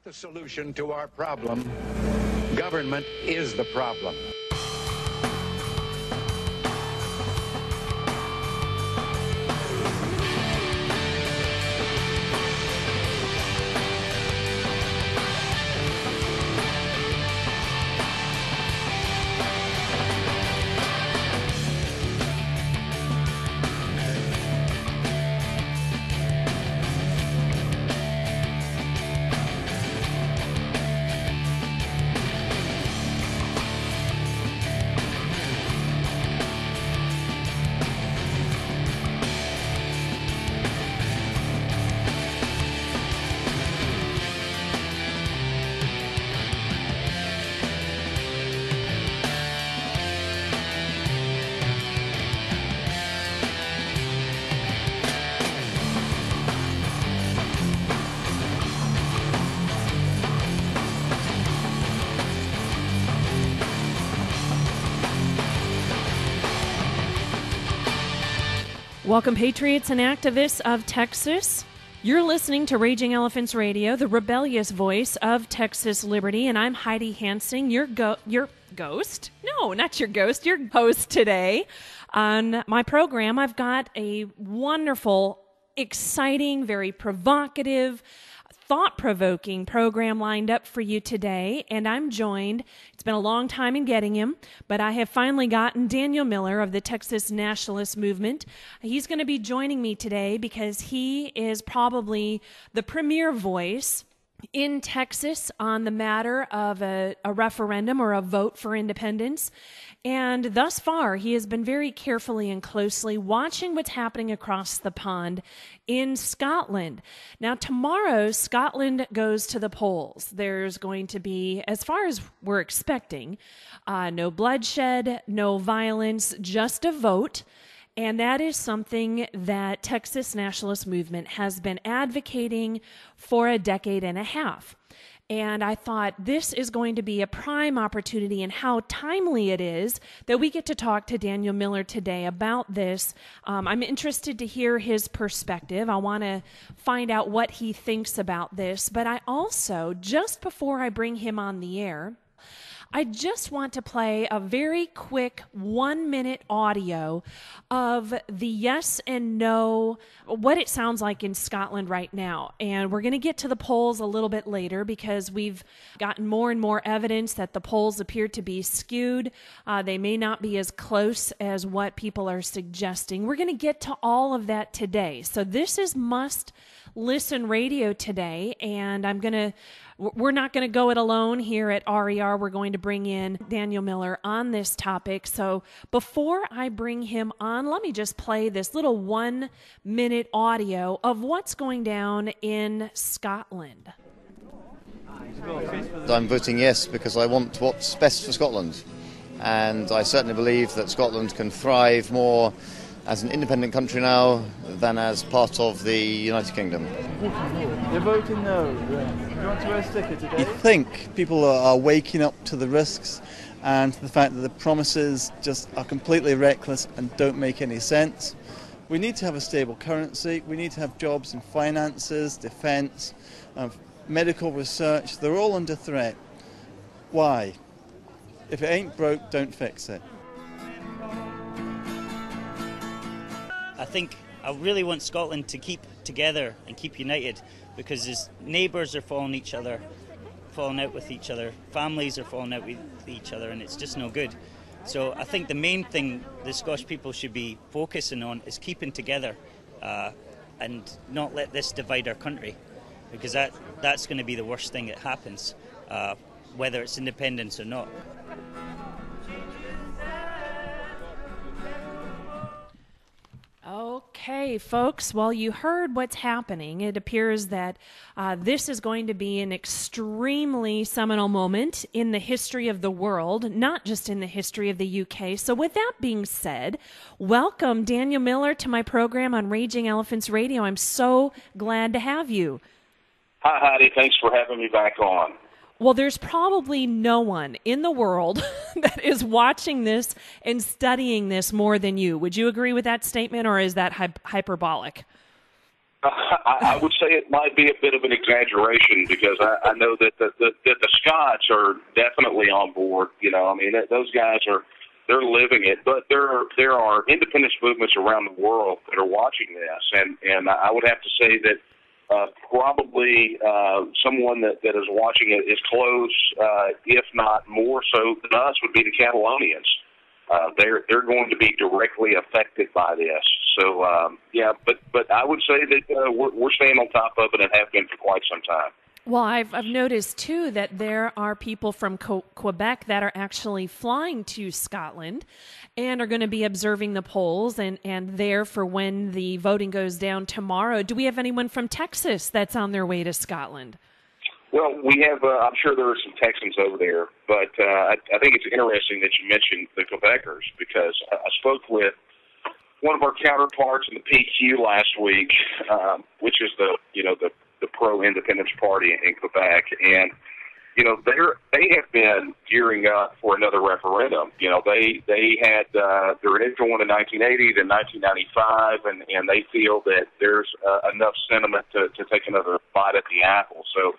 The solution to our problem. Government is the problem. Welcome, patriots and activists of Texas. You're listening to Raging Elephants Radio, the rebellious voice of Texas liberty, and I'm Heidi Hansing, your ghost? No, not your ghost, your host today. On my program, I've got a wonderful, exciting, very provocative, thought-provoking program lined up for you today, and I'm joined, it's been a long time in getting him, but I have finally gotten Daniel Miller of the Texas Nationalist Movement. He's going to be joining me today because he is probably the premier voice in Texas on the matter of a referendum or a vote for independence. And thus far, he has been very carefully and closely watching what's happening across the pond in Scotland. Now, tomorrow, Scotland goes to the polls. There's going to be, as far as we're expecting, no bloodshed, no violence, just a vote. And that is something that Texas Nationalist Movement has been advocating for a decade and a half. And I thought this is going to be a prime opportunity, and how timely it is that we get to talk to Daniel Miller today about this. I'm interested to hear his perspective. I want to find out what he thinks about this. But I also, just before I bring him on the air, I just want to play a very quick 1-minute audio of the yes and no, what it sounds like in Scotland right now. And we're going to get to the polls a little bit later because we've gotten more and more evidence that the polls appear to be skewed. They may not be as close as what people are suggesting. We're going to get to all of that today. So this is must-listen radio today, and we're not going to go it alone here at RER. We're going to bring in Daniel Miller on this topic. So before I bring him on, let me just play this little 1-minute audio of what's going down in Scotland. I'm voting yes because I want what's best for Scotland. And I certainly believe that Scotland can thrive more as an independent country now than as part of the United Kingdom. You're voting no. Do you want to wear a sticker today? You think people are waking up to the risks and to the fact that the promises just are completely reckless and don't make any sense. We need to have a stable currency. We need to have jobs in finances, defence, medical research. They're all under threat. Why? If it ain't broke, don't fix it. I think I really want Scotland to keep together and keep united, because as neighbours are falling out with each other, families are falling out with each other, and it's just no good. So I think the main thing the Scottish people should be focusing on is keeping together and not let this divide our country, because that's going to be the worst thing that happens, whether it's independence or not. Okay, folks, well, you heard what's happening. It appears that this is going to be an extremely seminal moment in the history of the world, not just in the history of the UK. So with that being said, welcome Daniel Miller to my program on Raging Elephants Radio. I'm so glad to have you. Hi, Heidi. Thanks for having me back on. Well, there's probably no one in the world that is watching this and studying this more than you. Would you agree with that statement, or is that hyperbolic? I would say it might be a bit of an exaggeration because I know that the Scots are definitely on board. I mean, those guys they're living it. But there are independence movements around the world that are watching this, and I would have to say that probably someone that is watching it is close, if not more so than us, would be the Catalonians. They're going to be directly affected by this. So, but I would say that we're staying on top of it and have been for quite some time. Well, I've noticed, too, that there are people from Quebec that are actually flying to Scotland and are going to be observing the polls and there for when the voting goes down tomorrow. Do we have anyone from Texas that's on their way to Scotland? Well, we have, I'm sure there are some Texans over there, but I think it's interesting that you mentioned the Quebecers because I spoke with one of our counterparts in the PQ last week, which is the pro-independence party in Quebec, and they have been gearing up for another referendum. They had their initial one in 1980, then 1995, and they feel that there's enough sentiment to take another bite at the apple. So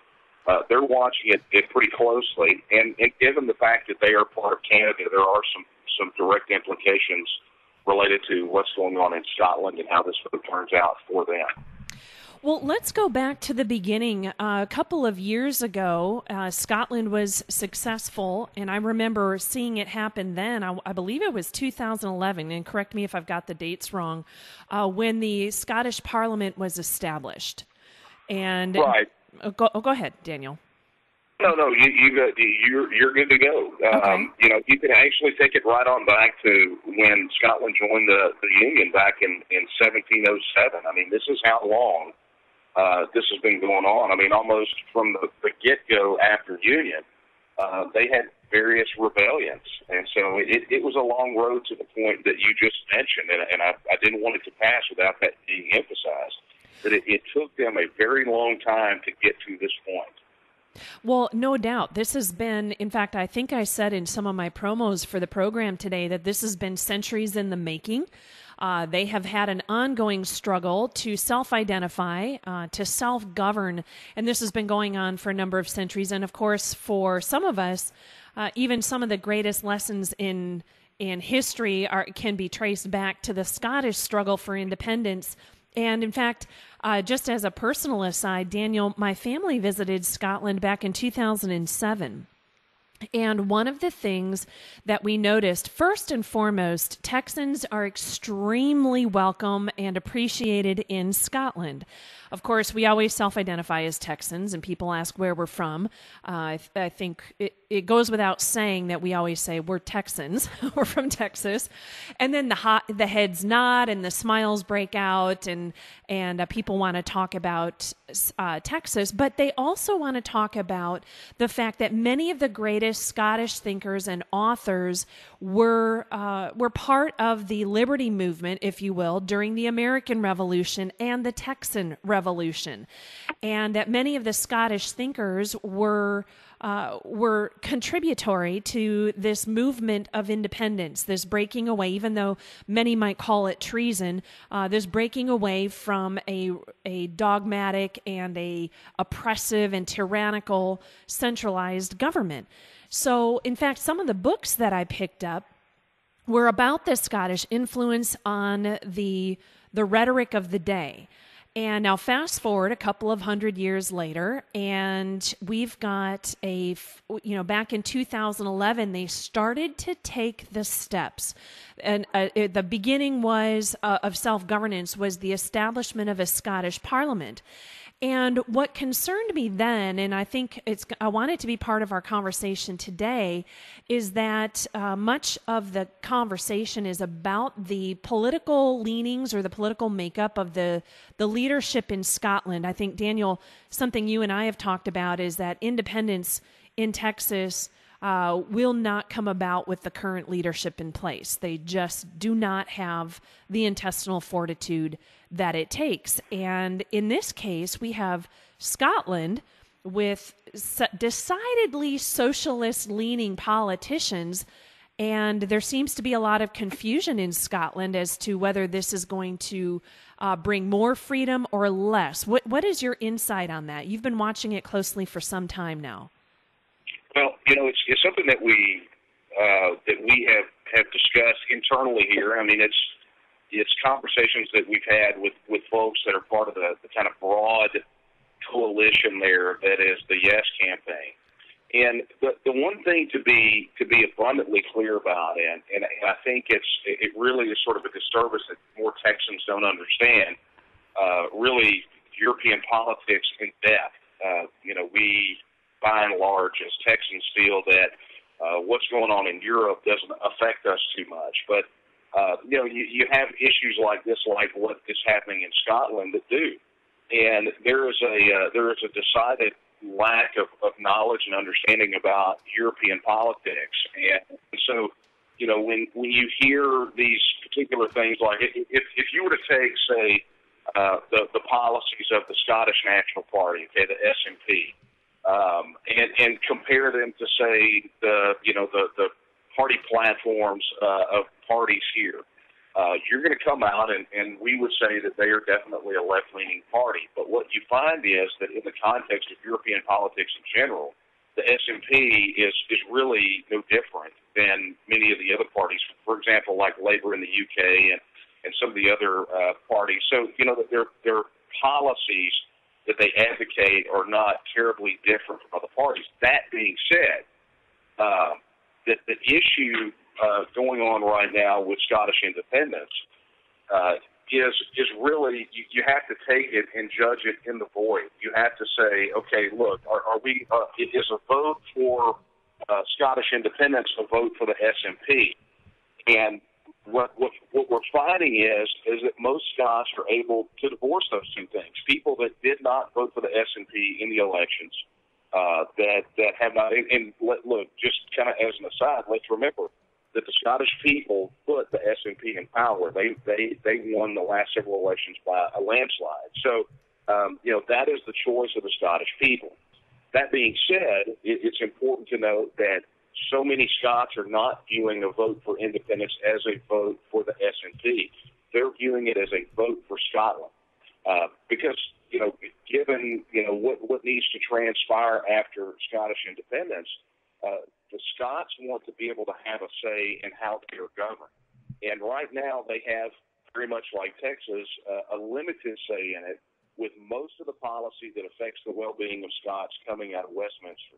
they're watching it pretty closely, and given the fact that they are part of Canada, there are some direct implications related to what's going on in Scotland and how this vote turns out for them. Well, let's go back to the beginning. A couple of years ago, Scotland was successful, and I remember seeing it happen then. I believe it was 2011, and correct me if I've got the dates wrong, when the Scottish Parliament was established. And right. Go ahead, Daniel. No, you're good to go. Okay. You can actually take it right on back to when Scotland joined the Union back in 1707. I mean, this is how long this has been going on. I mean, almost from the get-go after Union, they had various rebellions. And so it was a long road to the point that you just mentioned, and I didn't want it to pass without that being emphasized, that it took them a very long time to get to this point. Well, no doubt. This has been, in fact, I think I said in some of my promos for the program today that this has been centuries in the making. They have had an ongoing struggle to self-identify, to self-govern, and this has been going on for a number of centuries. And, of course, for some of us, even some of the greatest lessons in history can be traced back to the Scottish struggle for independence. And, in fact, just as a personal aside, Daniel, my family visited Scotland back in 2007. And one of the things that we noticed, first and foremost, Texans are extremely welcome and appreciated in Scotland. Of course, we always self-identify as Texans, and people ask where we're from. I think it goes without saying that we always say we're Texans, we're from Texas. And then the heads nod and the smiles break out, and people want to talk about Texas. But they also want to talk about the fact that many of the greatest Scottish thinkers and authors were part of the liberty movement, if you will, during the American Revolution and the Texan Revolution, and that many of the Scottish thinkers were contributory to this movement of independence, this breaking away, even though many might call it treason, this breaking away from a dogmatic and a oppressive and tyrannical centralized government. So, in fact, some of the books that I picked up were about the Scottish influence on the rhetoric of the day. And now fast forward a couple of hundred years later, and we've got back in 2011, they started to take the steps. And the beginning of self-governance was the establishment of a Scottish parliament. And what concerned me then, and I think I want it to be part of our conversation today, is that much of the conversation is about the political leanings or the political makeup of the leadership in Scotland. I think, Daniel, something you and I have talked about is that independence in Texas will not come about with the current leadership in place. They just do not have the intestinal fortitude that it takes. And in this case, we have Scotland with decidedly socialist-leaning politicians And there seems to be a lot of confusion in Scotland as to whether this is going to bring more freedom or less. What is your insight on that? You've been watching it closely for some time now. Well, it's something that we have discussed internally here. I mean, it's conversations that we've had with folks that are part of the kind of broad coalition there that is the Yes campaign. And the one thing to be abundantly clear about, and I think it really is sort of a disturbance that more Texans don't understand, really European politics in depth. We, by and large, as Texans feel that what's going on in Europe doesn't affect us too much. But, you have issues like this, like what is happening in Scotland, that do. And there is a decided lack of knowledge and understanding about European politics. And so, when you hear these particular things, like if you were to take, say, the policies of the Scottish National Party, okay, the SNP, and compare them to, say, the party platforms of parties here, you're going to come out and we would say that they are definitely a left-leaning party. But what you find is that in the context of European politics in general, the SNP is really no different than many of the other parties. For example, like Labour in the UK and some of the other parties. So, their policies that they advocate are not terribly different from other parties. That being said, the issue going on right now with Scottish independence is really, you have to take it and judge it in the void. You have to say, okay, look, are we? Is a vote for Scottish independence a vote for the SNP? And what we're finding is that most Scots are able to divorce those two things. People that did not vote for the SNP in the elections, that have not. And look, just kind of as an aside, let's remember that the Scottish people put the SNP in power. They won the last several elections by a landslide. So, that is the choice of the Scottish people. That being said, it's important to note that so many Scots are not viewing a vote for independence as a vote for the SNP. They're viewing it as a vote for Scotland. Because, given, what needs to transpire after Scottish independence, the Scots want to be able to have a say in how they are governed. And right now they have, very much like Texas, a limited say in it, with most of the policy that affects the well-being of Scots coming out of Westminster.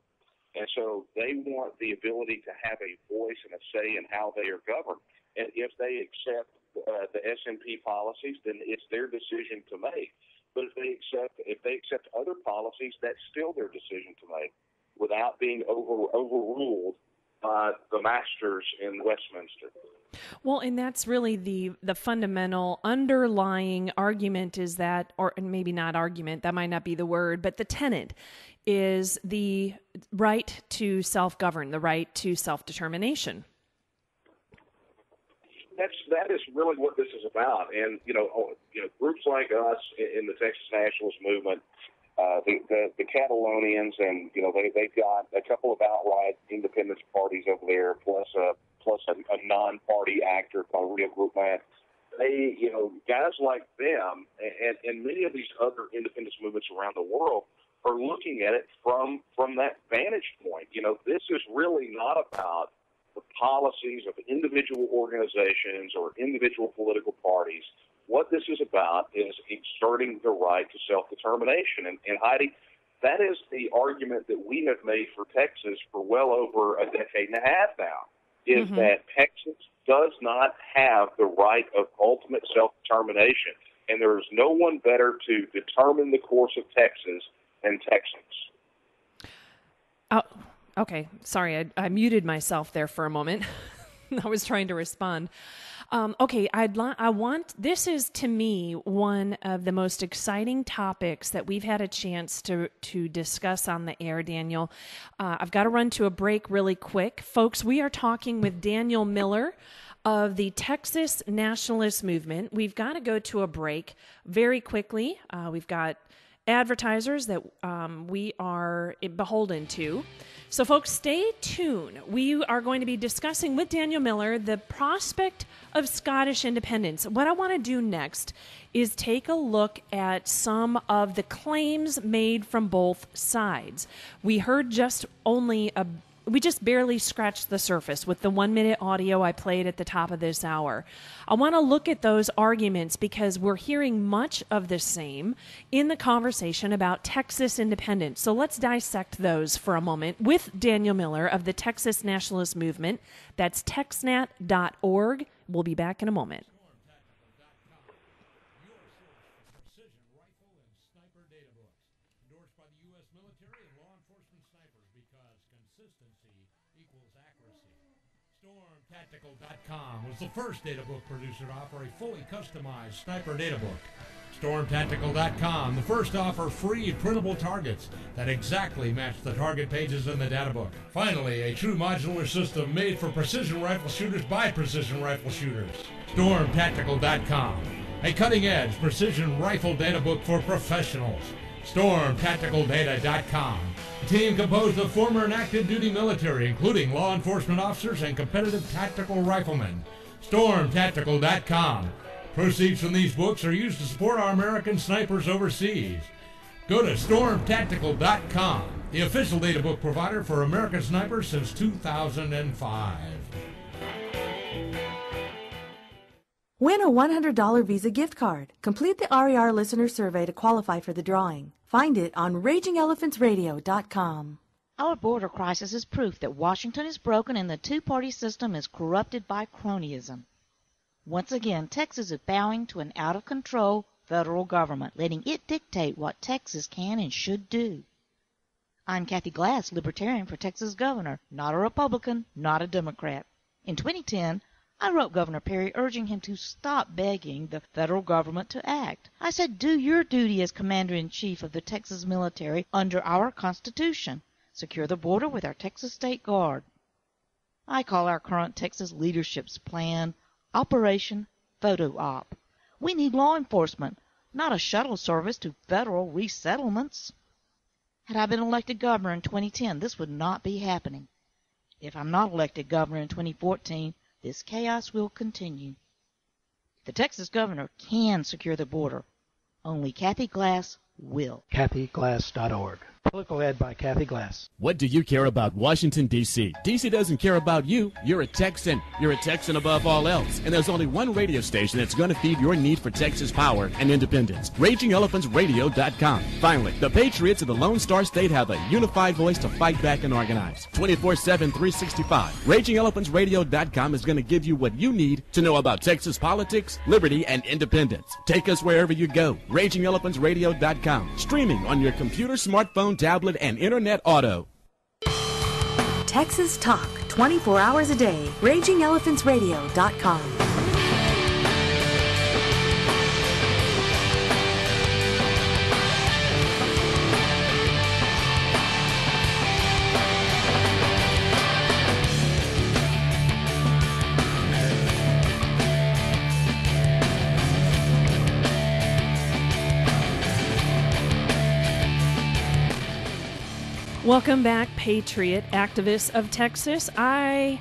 And so they want the ability to have a voice and a say in how they are governed. And if they accept the SNP policies, then it's their decision to make. But if they accept other policies, that's still their decision to make, without being overruled by the masters in Westminster. Well, and that's really the fundamental underlying argument is that, or maybe not argument, that might not be the word, but the tenet is the right to self-govern, the right to self-determination. That is really what this is about. And, groups like us in the Texas Nationalist Movement, the Catalonians, and they've got a couple of outright independence parties over there, plus a non-party actor called Real Group Man. They, guys like them, and many of these other independence movements around the world are looking at it from that vantage point. This is really not about the policies of individual organizations or individual political parties. What this is about is exerting the right to self-determination. And Heidi, that is the argument that we have made for Texas for well over a decade and a half now, is that Texas does not have the right of ultimate self-determination. And there is no one better to determine the course of Texas than Texans. Oh, okay. Sorry, I muted myself there for a moment. I was trying to respond. Okay, this is to me one of the most exciting topics that we've had a chance to discuss on the air, Daniel. I've got to run to a break really quick. Folks, we are talking with Daniel Miller of the Texas Nationalist Movement. We've got to go to a break very quickly. We've got advertisers that we are beholden to. So, folks, stay tuned. We are going to be discussing with Daniel Miller the prospect of Scottish independence. What I want to do next is take a look at some of the claims made from both sides. We heard we just barely scratched the surface with the 1-minute audio I played at the top of this hour. I want to look at those arguments because we're hearing much of the same in the conversation about Texas independence. So let's dissect those for a moment with Daniel Miller of the Texas Nationalist Movement. That's texnat.org. We'll be back in a moment. StormTactical.com was the first data book producer to offer a fully customized sniper data book. StormTactical.com, the first to offer free printable targets that exactly match the target pages in the data book. Finally, a true modular system made for precision rifle shooters by precision rifle shooters. StormTactical.com, a cutting-edge precision rifle data book for professionals. StormTacticalData.com, a team composed of former and active duty military, including law enforcement officers and competitive tactical riflemen. StormTactical.com. Proceeds from these books are used to support our American snipers overseas. Go to StormTactical.com, the official data book provider for American snipers since 2005. Win a $100 Visa gift card. Complete the RER listener survey to qualify for the drawing. Find it on RagingElePhantsRadio.com. Our border crisis is proof that Washington is broken and the two-party system is corrupted by cronyism. Once again, Texas is bowing to an out-of-control federal government, letting it dictate what Texas can and should do. I'm Kathy Glass, Libertarian for Texas Governor, not a Republican, not a Democrat. In 2010, I wrote Governor Perry urging him to stop begging the federal government to act. I said, do your duty as Commander-in-Chief of the Texas military under our Constitution. Secure the border with our Texas State Guard. I call our current Texas leadership's plan Operation Photo Op. We need law enforcement, not a shuttle service to federal resettlements. Had I been elected governor in 2010, this would not be happening. If I'm not elected governor in 2014, this chaos will continue. The Texas governor can secure the border. Only Kathy Glass will. KathyGlass.org. Political ad by Kathy Glass. What do you care about Washington, D.C.? D.C. doesn't care about you. You're a Texan. You're a Texan above all else. And there's only one radio station that's going to feed your need for Texas power and independence. RagingElePhantsRadio.com. Finally, the Patriots of the Lone Star State have a unified voice to fight back and organize. 24/7, 365. RagingElePhantsRadio.com is going to give you what you need to know about Texas politics, liberty, and independence. Take us wherever you go. RagingElePhantsRadio.com. Streaming on your computer, smartphone, tablet, and internet auto. Texas Talk, 24 hours a day. RagingElePhantsRadio.com. Welcome back, Patriot activists of Texas. I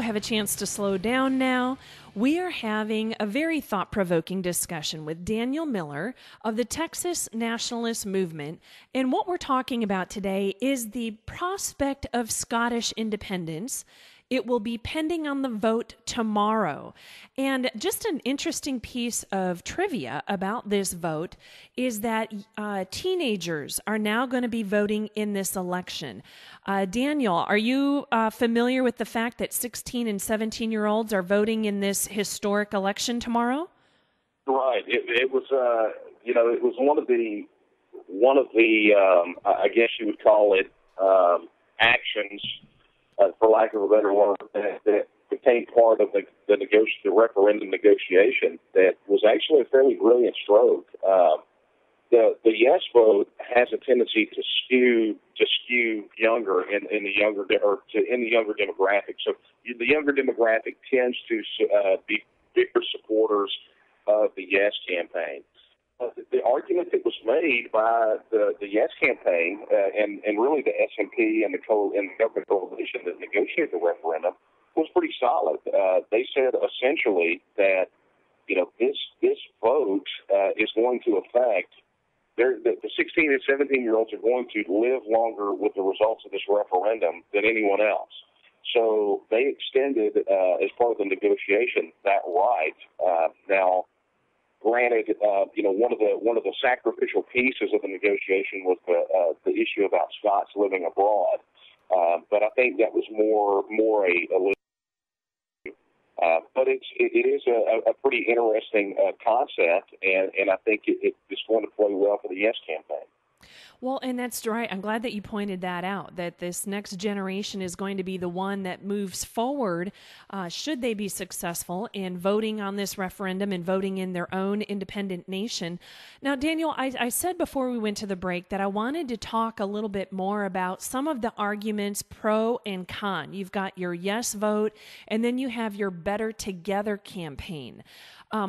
have a chance to slow down now. We are having a very thought-provoking discussion with Daniel Miller of the Texas Nationalist Movement. And what we're talking about today is the prospect of Scottish independence. It will be pending on the vote tomorrow. And just an interesting piece of trivia about this vote is that teenagers are now going to be voting in this election. Daniel, are you familiar with the fact that 16 and 17-year-olds are voting in this historic election tomorrow? Right. It was, it was one of the, I guess you would call it, actions, for lack of a better word, that became part of the referendum negotiation that was actually a fairly brilliant stroke. The yes vote has a tendency to skew younger in the younger demographic. So the younger demographic tends to be bigger supporters of the yes campaign. the argument that was made by the Yes campaign and really the S&P and the government coalition that negotiated the referendum was pretty solid. They said essentially that this vote is going to affect the 16 and 17-year-olds are going to live longer with the results of this referendum than anyone else. So they extended, as part of the negotiation, that right. Now, granted, one of the sacrificial pieces of the negotiation was the issue about Scots living abroad. But I think that was more a but it is a pretty interesting concept, and I think it's going to play well for the Yes campaign. Well, and that's right. I'm glad that you pointed that out, that this next generation is going to be the one that moves forward, should they be successful in voting on this referendum and voting in their own independent nation. Now, Daniel, I said before we went to the break that I wanted to talk a little bit more about some of the arguments pro and con. You've got your yes vote, and then you have your Better Together campaign.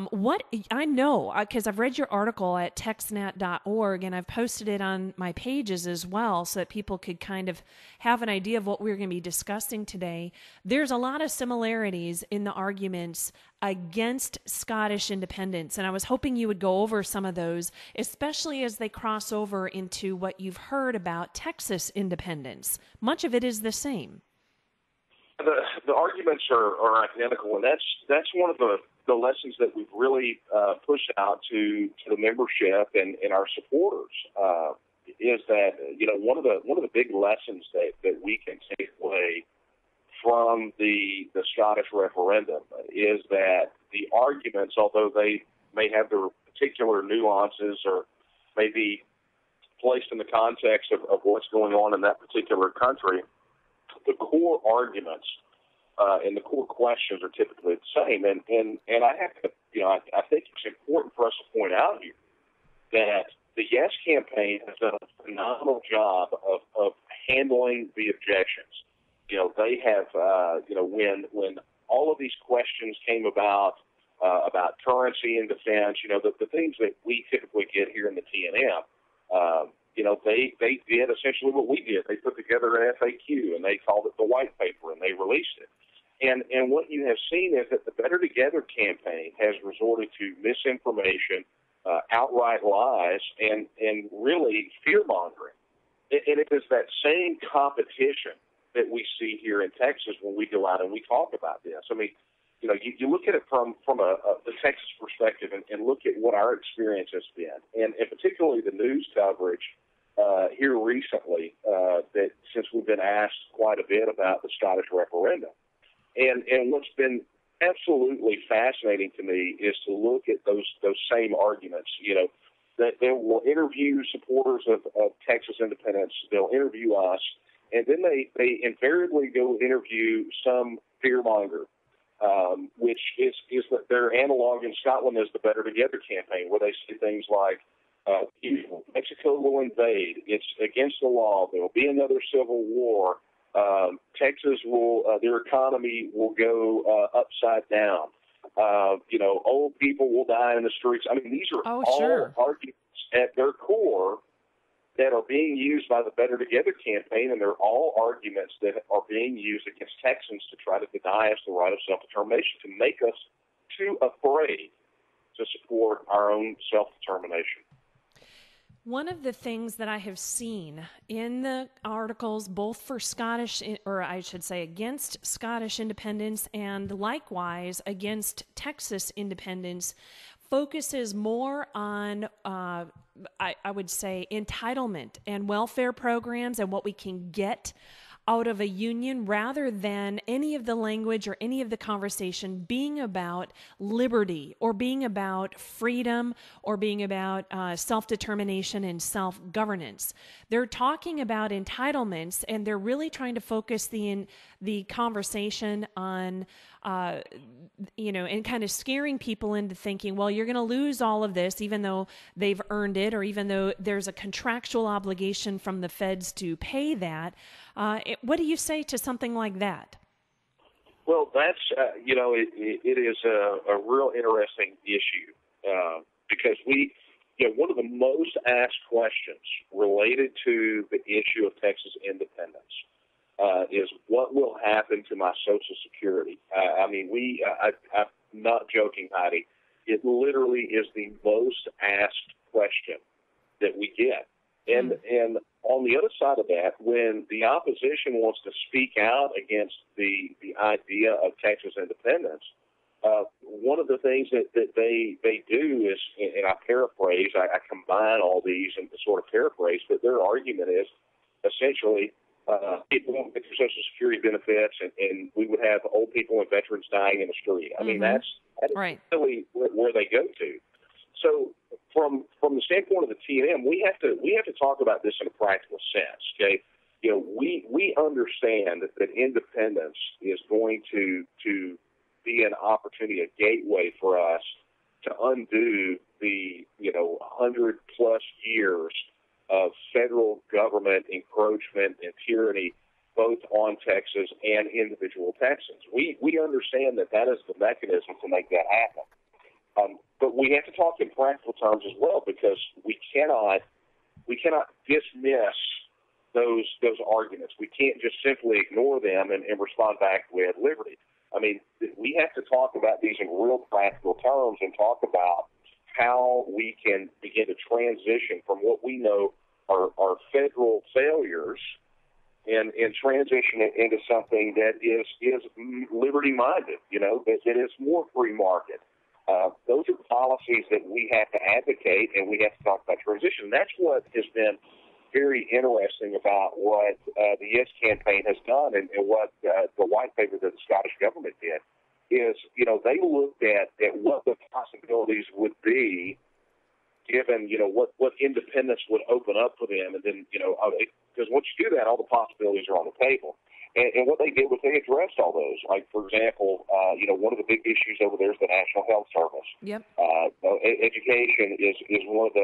What I know, because I've read your article at texnat.org, and I've posted it on my pages as well so that people could kind of have an idea of what we're going to be discussing today. There's a lot of similarities in the arguments against Scottish independence, and I was hoping you would go over some of those, especially as they cross over into what you've heard about Texas independence. Much of it is the same. The arguments are identical, and that's one of the lessons that we've really pushed out to the membership and our supporters is that one of the big lessons that we can take away from the Scottish referendum is that the arguments, although they may have their particular nuances or may be placed in the context of what's going on in that particular country, the core arguments and the core questions are typically the same. And I have to, I think it's important for us to point out here that the Yes campaign has done a phenomenal job of handling the objections. They have, when all of these questions came about currency and defense, the things that we typically get here in the TNM, they did essentially what we did. They put together an FAQ, and they called it the white paper, and they released it. And what you have seen is that the Better Together campaign has resorted to misinformation, outright lies, and really fear-mongering. And it is that same competition that we see here in Texas when we go out and we talk about this. I mean, you look at it from the Texas perspective and look at what our experience has been, and particularly the news coverage here recently that since we've been asked quite a bit about the Scottish referendum. And what's been absolutely fascinating to me is to look at those same arguments. That they will interview supporters of Texas independence. They'll interview us, and then they invariably go interview some fearmonger, which is that their analog in Scotland is the Better Together campaign, where they say things like, Mexico will invade. It's against the law. There will be another civil war. Texas their economy will go upside down. Old people will die in the streets. I mean, these are all arguments at their core that are being used by the Better Together campaign, and they're all arguments that are being used against Texans to try to deny us the right of self-determination, to make us too afraid to support our own self-determination. One of the things that I have seen in the articles, both for Scottish, or I should say against Scottish independence and likewise against Texas independence, focuses more on, I would say, entitlement and welfare programs and what we can get out of a union, rather than any of the language or any of the conversation being about liberty or being about freedom or being about self-determination and self-governance. They're talking about entitlements, and they're really trying to focus the conversation on and kind of scaring people into thinking, well, you're going to lose all of this even though they've earned it, or even though there's a contractual obligation from the feds to pay that. What do you say to something like that? Well, that's, it is a real interesting issue because we one of the most asked questions related to the issue of Texas independence is what will happen to my Social Security. I'm not joking, Heidi. It literally is the most asked question that we get. And on the other side of that, when the opposition wants to speak out against the idea of Texas independence, one of the things that they do is, and I paraphrase, I combine all these and sort of paraphrase, but their argument is essentially people won't get their Social Security benefits, and we would have old people and veterans dying in the street. I mean, that's right. Really where they go to. So from the standpoint of the TNM, we have to talk about this in a practical sense. Okay, we understand that independence is going to be an opportunity, a gateway for us to undo the 100+ years of federal government encroachment and tyranny, both on Texas and individual Texans. We understand that is the mechanism to make that happen. But we have to talk in practical terms as well, because we cannot dismiss those arguments. We can't just simply ignore them and respond back with liberty. I mean, we have to talk about these in real practical terms and talk about how we can begin to transition from what we know are federal failures and transition it into something that is liberty-minded, that is more free market. Those are policies that we have to advocate, and we have to talk about transition. That's what has been very interesting about what the Yes campaign has done and what the white paper that the Scottish government did is, they looked at what the possibilities would be given, what independence would open up for them. And then, because once you do that, all the possibilities are on the table. And what they did was they addressed all those. Like, for example, one of the big issues over there is the National Health Service. Yep. Education is one of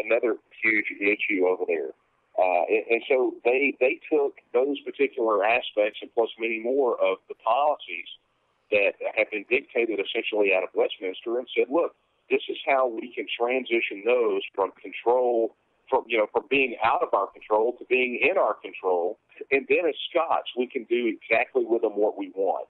another huge issue over there. And so they took those particular aspects and plus many more of the policies that have been dictated essentially out of Westminster and said, look, this is how we can transition those from control, from being out of our control to being in our control. And then as Scots, we can do exactly with them what we want.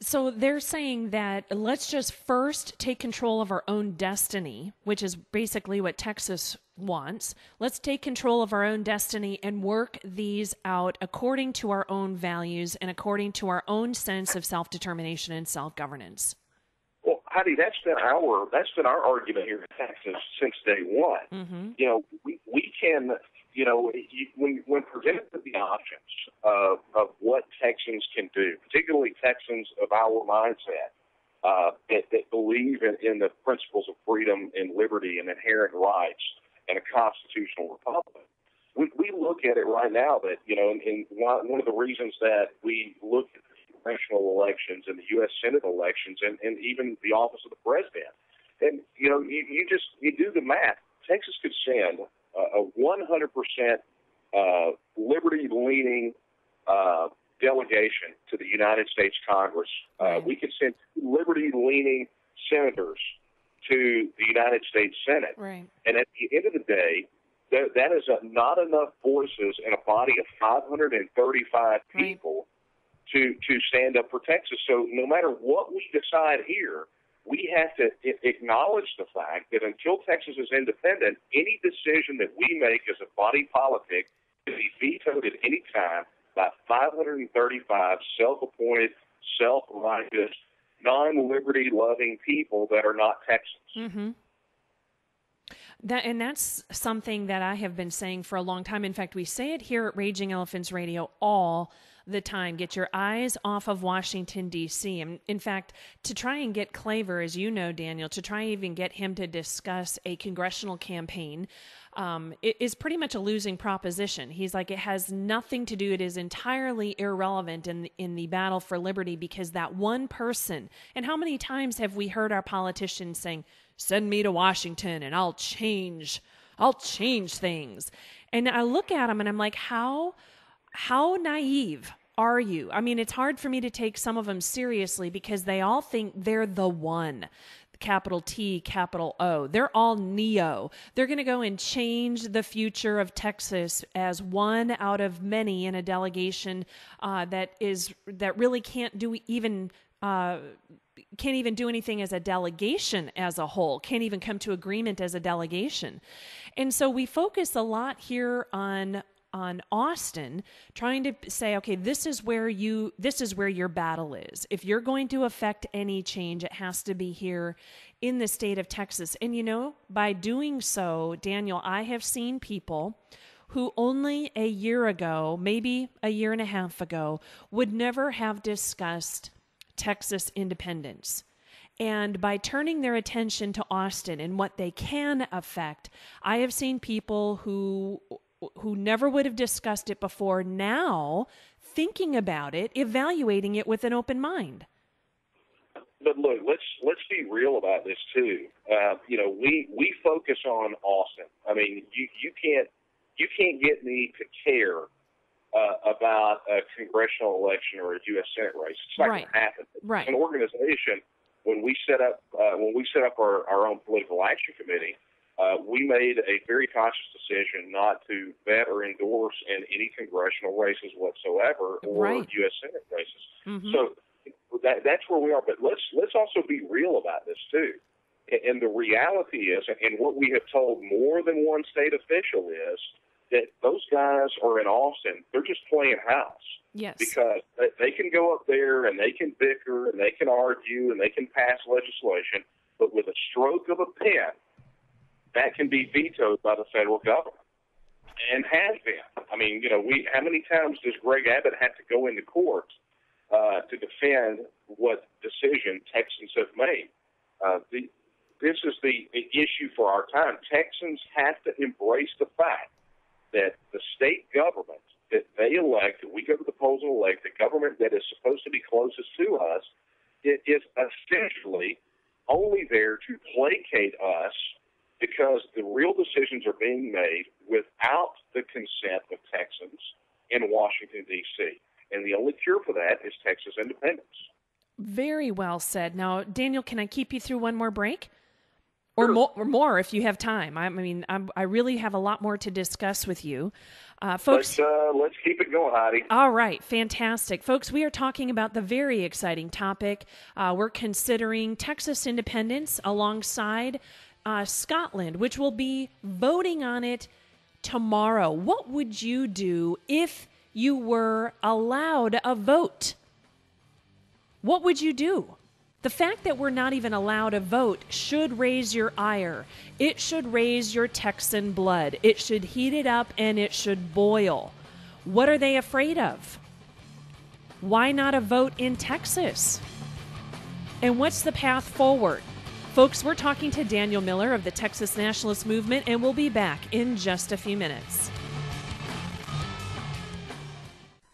So they're saying that let's just first take control of our own destiny, which is basically what Texas wants. Let's take control of our own destiny and work these out according to our own values and according to our own sense of self-determination and self-governance. Well, Heidi, that's been our argument here in Texas since day one. Mm-hmm. We can, when presented with the options of what Texans can do, particularly Texans of our mindset that believe in the principles of freedom and liberty and inherent rights and a constitutional republic, we look at it right now that, and one of the reasons that we look at congressional elections and the U.S. Senate elections and even the office of the president. And, you do the math. Texas could send a 100% liberty-leaning delegation to the United States Congress. We could send liberty-leaning senators to the United States Senate. Right. And at the end of the day, that is not enough voices in a body of 535 people to stand up for Texas. So no matter what we decide here, we have to acknowledge the fact that until Texas is independent, any decision that we make as a body politic can be vetoed at any time by 535 self-appointed, self-righteous, non-liberty-loving people that are not Texans. Mm-hmm. That's something that I have been saying for a long time. In fact, we say it here at Raging Elephants Radio all the time. Get your eyes off of Washington, D.C. And in fact, to try and get Claver, as you know, Daniel, to try and even get him to discuss a congressional campaign, it is pretty much a losing proposition. He's like, it has nothing to do, it is entirely irrelevant in the battle for liberty, because that one person, and how many times have we heard our politicians saying, send me to Washington and I'll change things. And I look at him and I'm like, how naive are you? I mean, it's hard for me to take some of them seriously because they all think they're the one. capital T, capital O. They're all neo. They're going to go and change the future of Texas as one out of many in a delegation that really can't even do anything as a delegation as a whole, can't even come to agreement as a delegation. And so we focus a lot here on Austin, trying to say, okay, this is where your battle is. If you're going to affect any change, it has to be here in the state of Texas. And by doing so, Daniel, I have seen people who only a year ago, maybe a year and a half ago, would never have discussed Texas independence. And by turning their attention to Austin and what they can affect, I have seen people who never would have discussed it before now thinking about it, evaluating it with an open mind. But look, let's be real about this too. We focus on Austin. I mean, you can't get me to care about a congressional election or a U.S. Senate race. It's not going to happen. Right. As an organization, when we set up our own political action committee, we made a very conscious decision not to vet or endorse in any congressional races whatsoever or U.S. Senate races. Mm-hmm. So that's where we are. But let's also be real about this too. And the reality is, and what we have told more than one state official is, that those guys are in Austin. They're just playing house. Yes. Because they can go up there and they can bicker and they can argue and they can pass legislation, but with a stroke of a pen, that can be vetoed by the federal government, and has been. I mean, how many times does Greg Abbott have to go into court to defend what decision Texans have made? This is the issue for our time. Texans have to embrace the fact that the state government that they elect, that we go to the polls and elect, the government that is supposed to be closest to us, it is essentially only there to placate us, because the real decisions are being made without the consent of Texans in Washington, D.C. And the only cure for that is Texas independence. Very well said. Now, Daniel, can I keep you through one more break? Or more if you have time. I really have a lot more to discuss with you. Folks, let's keep it going, Heidi. All right, fantastic. Folks, we are talking about the very exciting topic. We're considering Texas independence alongside Scotland, which will be voting on it tomorrow. What would you do if you were allowed a vote? What would you do? The fact that we're not even allowed a vote should raise your ire. It should raise your Texan blood. It should heat it up and it should boil. What are they afraid of? Why not a vote in Texas? And what's the path forward? Folks, we're talking to Daniel Miller of the Texas Nationalist Movement, and we'll be back in just a few minutes.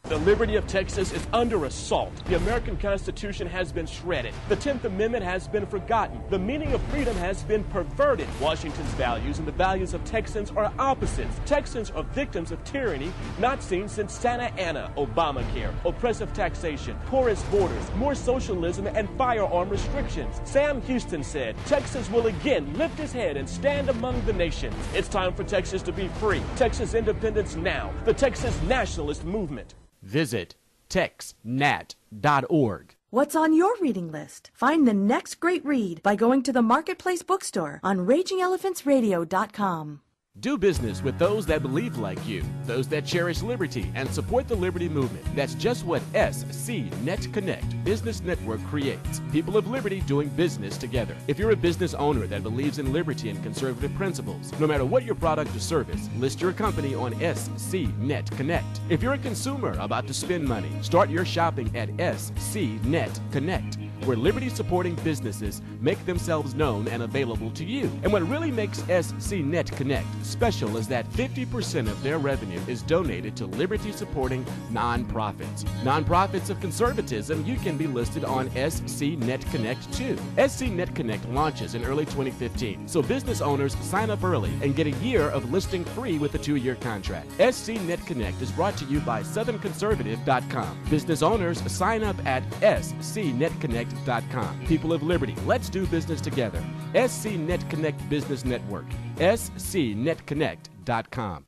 The liberty of Texas is under assault. The American Constitution has been shredded. The 10th Amendment has been forgotten. The meaning of freedom has been perverted. Washington's values and the values of Texans are opposites. Texans are victims of tyranny not seen since Santa Anna, Obamacare, oppressive taxation, porous borders, more socialism, and firearm restrictions. Sam Houston said, Texas will again lift his head and stand among the nations. It's time for Texas to be free. Texas independence now. The Texas Nationalist Movement. Visit texnat.org. What's on your reading list? Find the next great read by going to the Marketplace Bookstore on RagingElePhantsRadio.com. Do business with those that believe like you, those that cherish liberty and support the liberty movement. That's just what SC Net Connect Business Network creates. People of liberty doing business together. If you're a business owner that believes in liberty and conservative principles, no matter what your product or service, list your company on SC Net Connect. If you're a consumer about to spend money, start your shopping at SC Net Connect, where liberty-supporting businesses make themselves known and available to you. And what really makes SC Net Connect special is that 50% of their revenue is donated to liberty-supporting nonprofits. Nonprofits of conservatism, you can be listed on SC Net Connect too. SC Net Connect launches in early 2015, so business owners sign up early and get a year of listing free with a 2-year contract. SC Net Connect is brought to you by SouthernConservative.com. Business owners sign up at scnetconnect.com scnetconnect.com. People of Liberty, let's do business together. SCNetConnect Business Network. SCNetConnect.com.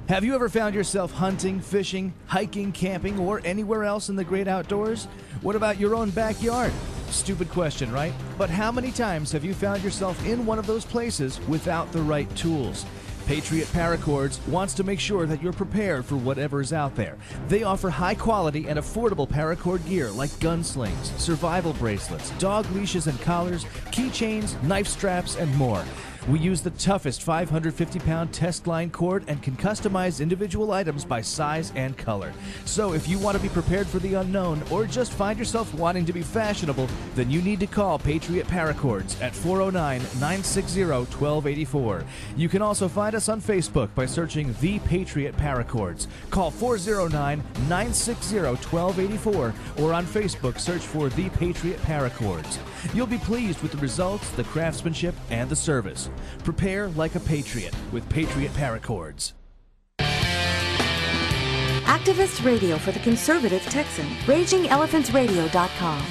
Have you ever found yourself hunting, fishing, hiking, camping, or anywhere else in the great outdoors? What about your own backyard? Stupid question, right? But how many times have you found yourself in one of those places without the right tools? Patriot Paracords wants to make sure that you're prepared for whatever's out there. They offer high quality and affordable paracord gear like gun slings, survival bracelets, dog leashes and collars, keychains, knife straps, and more. We use the toughest 550-pound test line cord and can customize individual items by size and color. So if you want to be prepared for the unknown or just find yourself wanting to be fashionable, then you need to call Patriot Paracords at 409-960-1284. You can also find us on Facebook by searching The Patriot Paracords. Call 409-960-1284 or on Facebook search for The Patriot Paracords. You'll be pleased with the results, the craftsmanship, and the service. Prepare like a patriot with Patriot Paracords. Activist radio for the conservative Texan. RagingElePhantsRadio.com.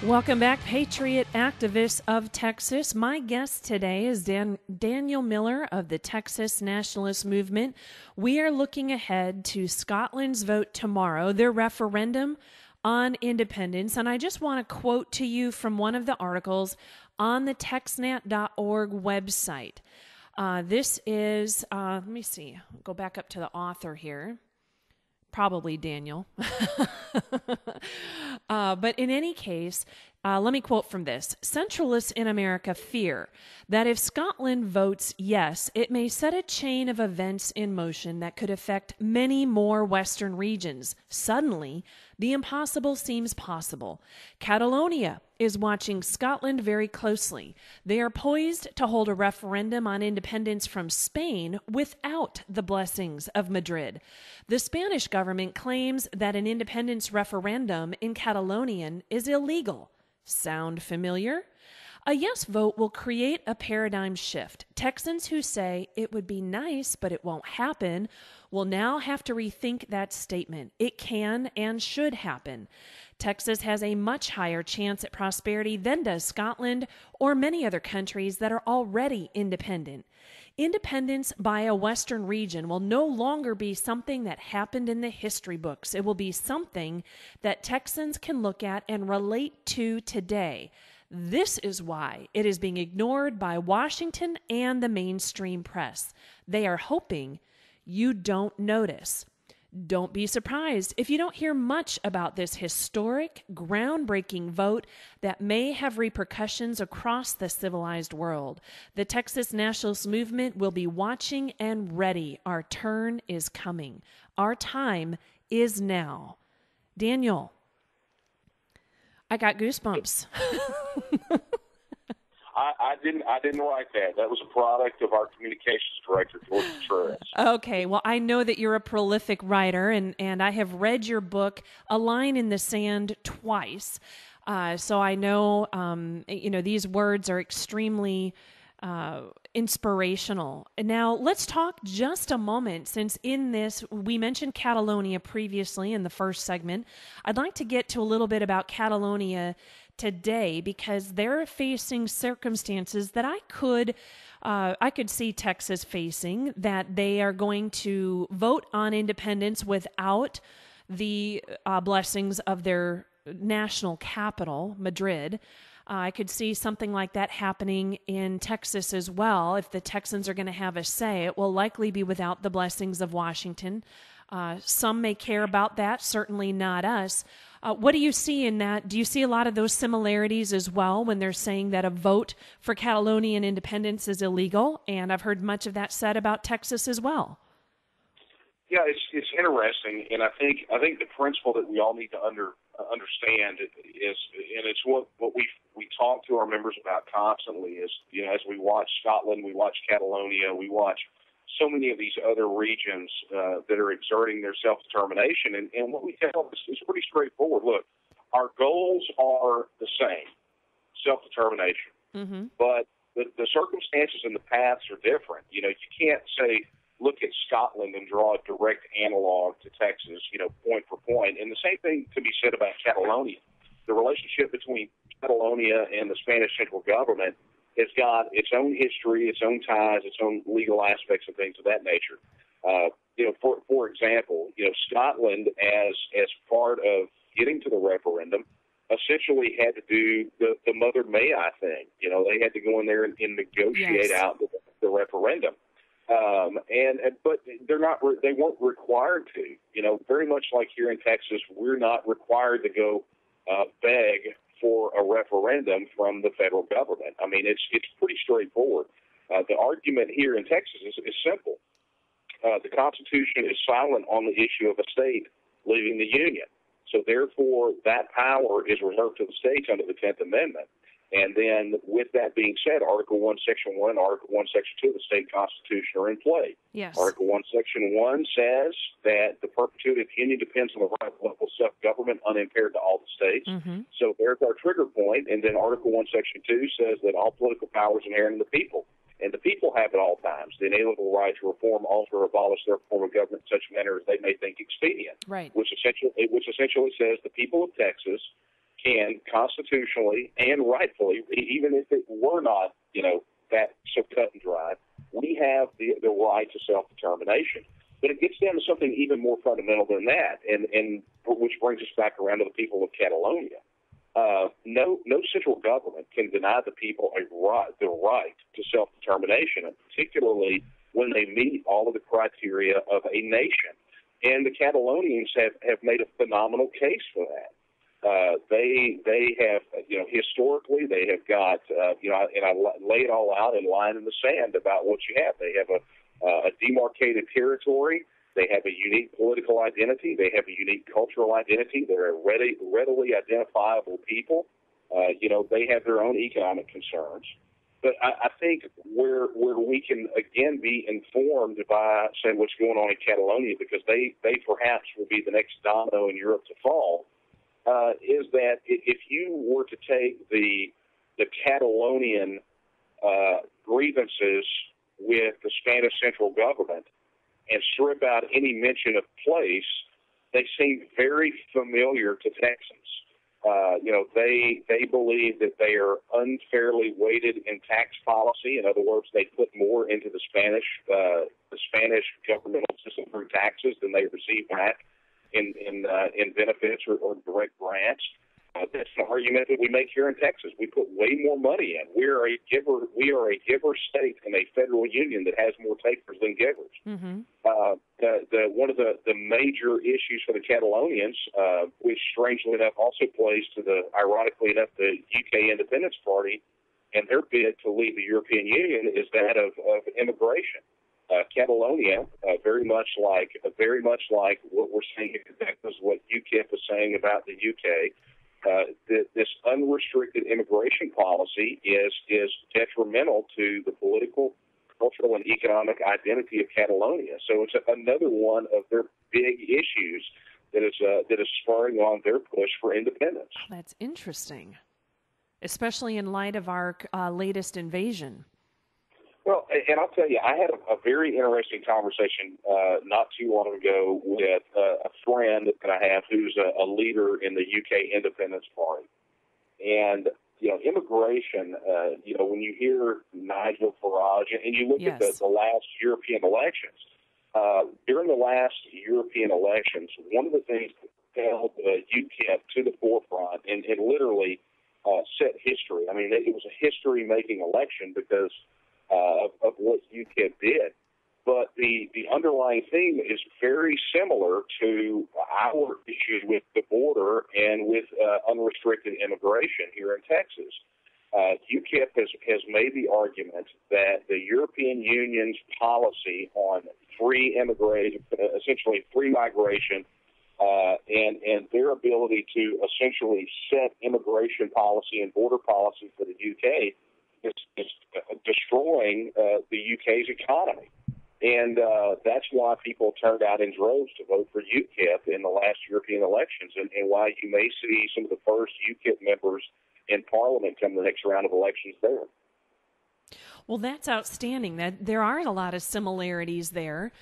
Welcome back, Patriot Activists of Texas. My guest today is Daniel Miller of the Texas Nationalist Movement. We are looking ahead to Scotland's vote tomorrow, their referendum on independence. And I just want to quote to you from one of the articles on the texnat.org website. This is, let me see, I'll go back up to the author here. Probably Daniel. But in any case, let me quote from this. Centralists in America fear that if Scotland votes yes, it may set a chain of events in motion that could affect many more Western regions. Suddenly, the impossible seems possible. Catalonia is watching Scotland very closely. They are poised to hold a referendum on independence from Spain without the blessings of Madrid. The Spanish government claims that an independence referendum in Catalonian is illegal. Sound familiar? A yes vote will create a paradigm shift. Texans who say it would be nice, but it won't happen, will now have to rethink that statement. It can and should happen. Texas has a much higher chance at prosperity than does Scotland or many other countries that are already independent. Independence by a Western region will no longer be something that happened in the history books. It will be something that Texans can look at and relate to today. This is why it is being ignored by Washington and the mainstream press. They are hoping you don't notice. Don't be surprised if you don't hear much about this historic, groundbreaking vote that may have repercussions across the civilized world. The Texas Nationalist Movement will be watching and ready. Our turn is coming. Our time is now. Daniel, I got goosebumps. I didn't write that. That was a product of our communications director, George Contreras. Okay, well, I know that you're a prolific writer, and I have read your book, A Line in the Sand, twice. So I know, these words are extremely inspirational. Now, let's talk just a moment, since in this, we mentioned Catalonia previously in the first segment. I'd like to get to a little bit about Catalonia today, because they're facing circumstances that I could see Texas facing, that they are going to vote on independence without the blessings of their national capital, Madrid. I could see something like that happening in Texas as well. If the Texans are going to have a say, it will likely be without the blessings of Washington. Some may care about that, certainly not us. What do you see in that? Do you see a lot of those similarities as well when they're saying that a vote for Catalonian independence is illegal? And I've heard much of that said about Texas as well. Yeah, it's interesting, and I think the principle that we all need to understand is, and it's what we talk to our members about constantly is, as we watch Scotland, we watch Catalonia, we watch so many of these other regions that are exerting their self-determination, and what we tell is pretty straightforward. Look, our goals are the same, self-determination, but the circumstances and the paths are different. You can't say, look at Scotland and draw a direct analog to Texas, point for point. And the same thing can be said about Catalonia. The relationship between Catalonia and the Spanish central government has got its own history, its own ties, its own legal aspects and things of that nature. For example, Scotland, as part of getting to the referendum, essentially had to do the Mother May I thing. They had to go in there and negotiate out the referendum. But they weren't required to. Very much like here in Texas, we're not required to go beg for a referendum from the federal government. I mean, it's pretty straightforward. The argument here in Texas is simple. The Constitution is silent on the issue of a state leaving the Union. So therefore, that power is reserved to the states under the 10th Amendment. And then with that being said, Article 1, Section 1, and Article 1, Section 2 of the state constitution are in play. Yes. Article 1, Section 1 says that the perpetuity of the Union depends on the right of local self-government unimpaired to all the states. Mm-hmm. So there's our trigger point. And then Article 1, Section 2 says that all political power is inherent in the people. And the people have at all times the inalienable right to reform, alter, or abolish their form of government in such manner as they may think expedient. Right. Which essentially says the people of Texas can constitutionally and rightfully, even if it were not, that so cut and dry, we have the right to self-determination. But it gets down to something even more fundamental than that, and which brings us back around to the people of Catalonia. No central government can deny the people the right to self-determination, and particularly when they meet all of the criteria of a nation. And the Catalonians have made a phenomenal case for that. They have, historically, they have got, and I lay it all out in line in the sand about what you have. They have a demarcated territory. They have a unique political identity. They have a unique cultural identity. They're a readily identifiable people. They have their own economic concerns. But I think where we can, again, be informed by, say, what's going on in Catalonia, because they perhaps will be the next domino in Europe to fall, is that if you were to take the Catalonian grievances with the Spanish central government and strip out any mention of place, they seem very familiar to Texans. They believe that they are unfairly weighted in tax policy. In other words, they put more into the Spanish governmental system through taxes than they receive back in benefits or direct grants. That's an argument that we make here in Texas. We put way more money in. We are a giver state in a federal union that has more takers than givers. Mm-hmm. One of the major issues for the Catalonians, which strangely enough also plays to ironically enough, the UK Independence Party and their bid to leave the European Union, is that of immigration. Catalonia, very much like what we're saying in Texas, what UKIP is saying about the UK. This unrestricted immigration policy is detrimental to the political, cultural, and economic identity of Catalonia. So it's another one of their big issues that is spurring on their push for independence. That's interesting, especially in light of our latest invasion. Well, and I'll tell you, I had a very interesting conversation not too long ago with a friend that I have who's a leader in the UK Independence Party. And, immigration, when you hear Nigel Farage, and you look at the last European elections, during the last European elections, one of the things that held UKIP to the forefront and literally set history. I mean, it was a history-making election because of what UKIP did. But the underlying theme is very similar to our issues with the border and with unrestricted immigration here in Texas. UKIP has made the argument that the European Union's policy on free immigration, essentially free migration, and their ability to essentially set immigration policy and border policy for the UK is destroying the UK's economy. And that's why people turned out in droves to vote for UKIP in the last European elections, and why you may see some of the first UKIP members in Parliament come the next round of elections there. Well, that's outstanding. That there are a lot of similarities there,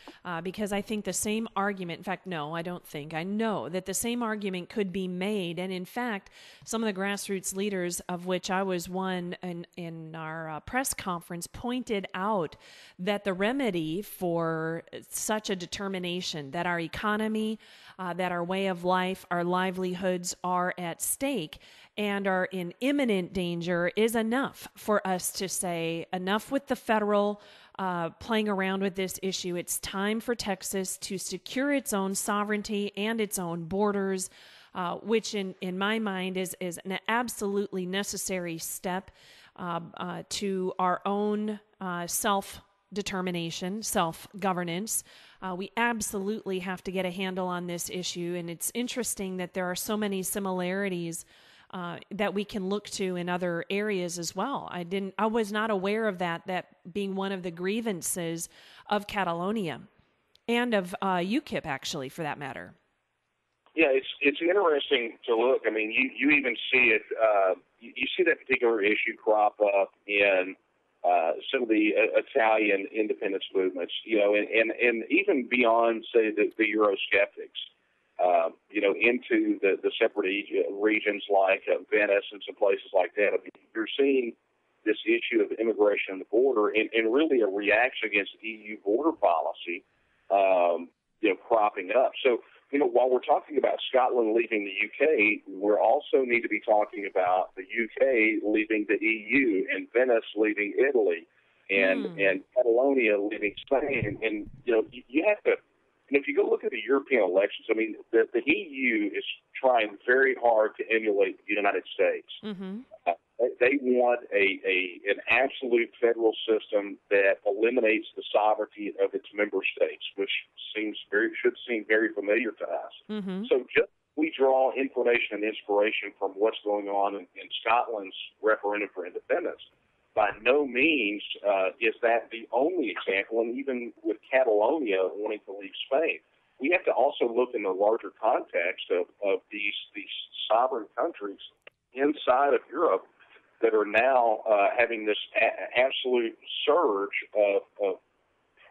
because I think the same argument, in fact, no, I don't think, I know that the same argument could be made. And in fact, some of the grassroots leaders, of which I was one in our press conference, pointed out that the remedy for such a determination that our economy, that our way of life, our livelihoods are at stake and are in imminent danger is enough for us to say, enough with the federal playing around with this issue. It's time for Texas to secure its own sovereignty and its own borders, which in my mind is an absolutely necessary step to our own self-determination, self-governance. We absolutely have to get a handle on this issue, and it's interesting that there are so many similarities that we can look to in other areas as well. I was not aware of that being one of the grievances of Catalonia and of UKIP, actually, for that matter. Yeah, it's interesting to look. I mean, you even see it. You see that particular issue crop up in some of the Italian independence movements, and even beyond, say, the Eurosceptics. Into the separate regions like Venice and some places like that. I mean, you're seeing this issue of immigration and the border and really a reaction against EU border policy, cropping up. So, while we're talking about Scotland leaving the UK, we also need to be talking about the UK leaving the EU and Venice leaving Italy and Catalonia leaving Spain. And, you have to. And if you go look at the European elections, I mean, the EU is trying very hard to emulate the United States. Mm-hmm. They want an absolute federal system that eliminates the sovereignty of its member states, which should seem very familiar to us. Mm-hmm. So we draw information and inspiration from what's going on in Scotland's referendum for independence. By no means is that the only example, and even with Catalonia wanting to leave Spain, we have to also look in the larger context of these sovereign countries inside of Europe that are now having this absolute surge of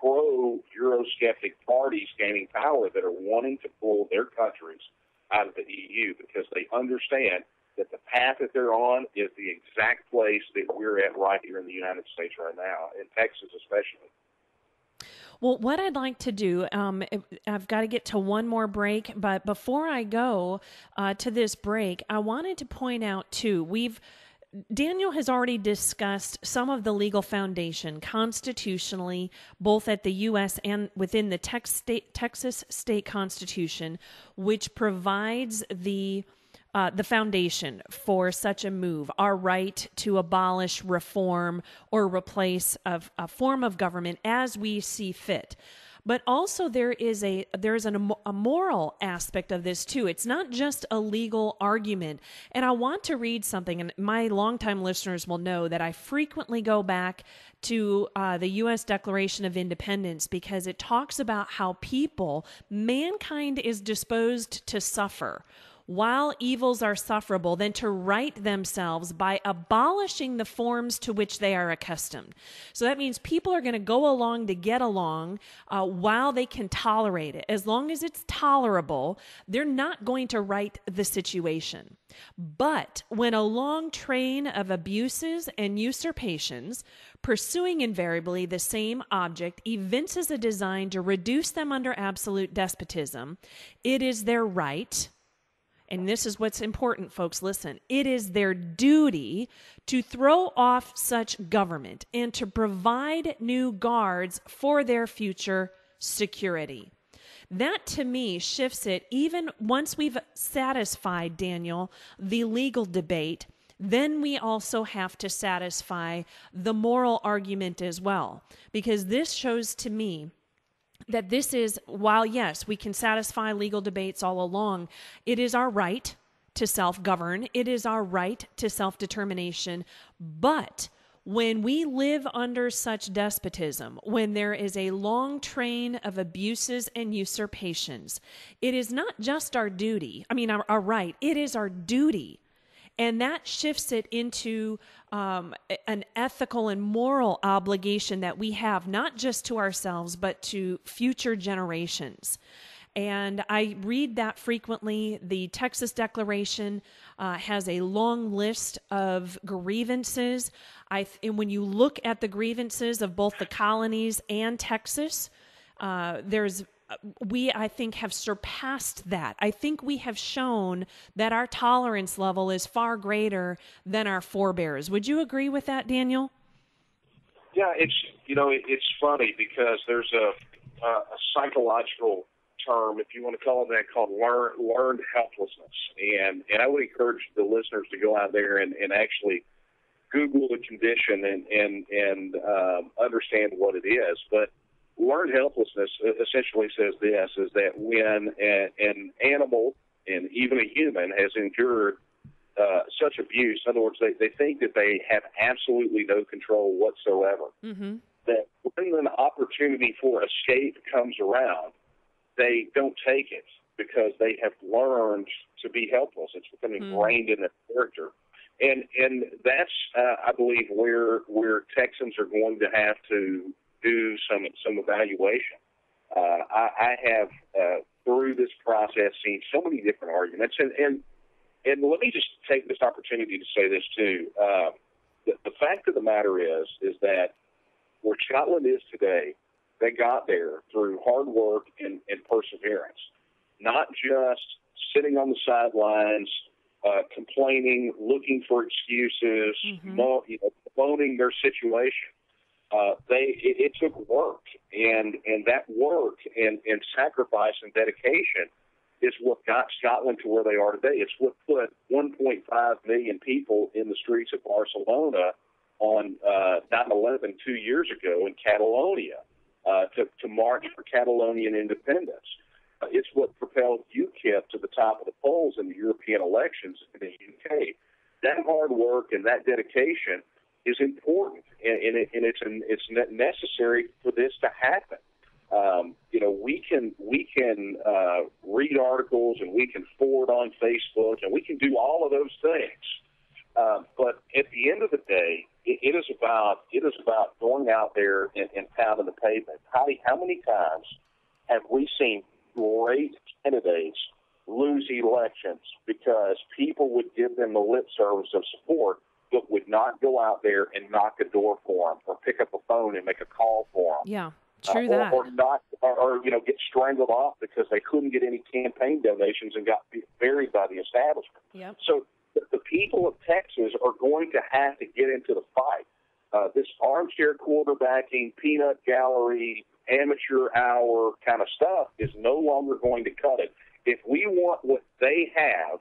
pro-Eurosceptic parties gaining power that are wanting to pull their countries out of the EU because they understand that the path that they're on is the exact place that we're at right here in the United States right now, in Texas especially. Well, what I'd like to do, I've got to get to one more break, but before I go to this break, I wanted to point out, too, Daniel has already discussed some of the legal foundation constitutionally, both at the U.S. and within the Texas state constitution, which provides the foundation for such a move, our right to abolish, reform, or replace a form of government as we see fit. But also there is a moral aspect of this too. It's not just a legal argument. And I want to read something, and my longtime listeners will know that I frequently go back to the U.S. Declaration of Independence because it talks about how mankind is disposed to suffer while evils are sufferable, than to right themselves by abolishing the forms to which they are accustomed. So that means people are going to go along to get along while they can tolerate it. As long as it's tolerable, they're not going to right the situation. But when a long train of abuses and usurpations, pursuing invariably the same object, evinces a design to reduce them under absolute despotism, it is their right. And this is what's important, folks. Listen, it is their duty to throw off such government and to provide new guards for their future security. That, to me, shifts it. Even once we've satisfied, Daniel, the legal debate, then we also have to satisfy the moral argument as well. Because this shows to me that this is, while yes, we can satisfy legal debates all along, it is our right to self-govern. It is our right to self-determination. But when we live under such despotism, when there is a long train of abuses and usurpations, it is not just our duty, our right, it is our duty. And that shifts it into an ethical and moral obligation that we have, not just to ourselves, but to future generations. And I read that frequently. The Texas Declaration has a long list of grievances. And when you look at the grievances of both the colonies and Texas, we, I think, have surpassed that. I think we have shown that our tolerance level is far greater than our forebears. Would you agree with that, Daniel? Yeah, it's funny because there's a psychological term, if you want to call it that, called learned helplessness. And I would encourage the listeners to go out there and actually Google the condition and understand what it is. But learned helplessness essentially says this, is that when an animal and even a human has endured such abuse, in other words, they think that they have absolutely no control whatsoever, that when an opportunity for escape comes around, they don't take it because they have learned to be helpless. It's become ingrained in their character. And that's, I believe, where Texans are going to have to do some evaluation. I have, through this process, seen so many different arguments. And let me just take this opportunity to say this, too. The fact of the matter is that where Scotland is today, they got there through hard work and perseverance, not just sitting on the sidelines, complaining, looking for excuses, bemoaning their situation. It took work, and that work and sacrifice and dedication is what got Scotland to where they are today. It's what put 1.5 million people in the streets of Barcelona on 9/11 2 years ago in Catalonia to march for Catalonian independence. It's what propelled UKIP to the top of the polls in the European elections in the UK. That hard work and that dedication is important, and it's necessary for this to happen. We can read articles and we can forward on Facebook and we can do all of those things, but at the end of the day, it is about going out there and pounding the pavement. How many times have we seen great candidates lose elections because people would give them the lip service of support, but would not go out there and knock a door for them or pick up a phone and make a call for them? Yeah, true that. Or get strangled off because they couldn't get any campaign donations and got buried by the establishment. Yep. So the people of Texas are going to have to get into the fight. This armchair quarterbacking, peanut gallery, amateur hour kind of stuff is no longer going to cut it. If we want what they have,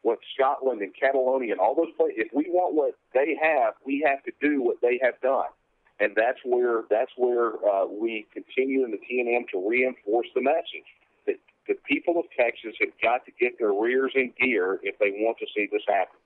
what Scotland and Catalonia and all those places, if we want what they have, we have to do what they have done. And that's where we continue in the TNM to reinforce the message that the people of Texas have got to get their rears in gear if they want to see this happen.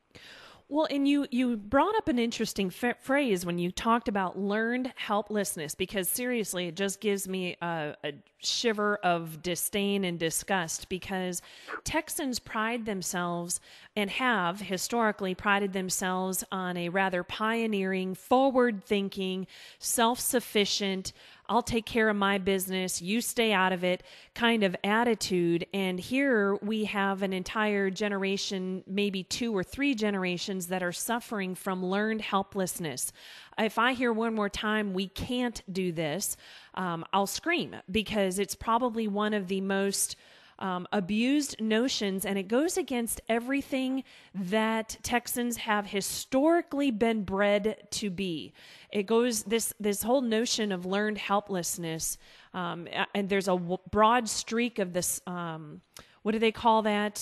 Well, and you brought up an interesting phrase when you talked about learned helplessness, because seriously, it just gives me a shiver of disdain and disgust, because Texans pride themselves and have historically prided themselves on a rather pioneering, forward-thinking, self-sufficient, I'll take care of my business, you stay out of it kind of attitude. And here we have an entire generation, maybe 2 or 3 generations, that are suffering from learned helplessness. If I hear one more time, we can't do this, I'll scream, because it's probably one of the most abused notions, and it goes against everything that Texans have historically been bred to be. It goes this whole notion of learned helplessness, and there's a broad streak of this. What do they call that?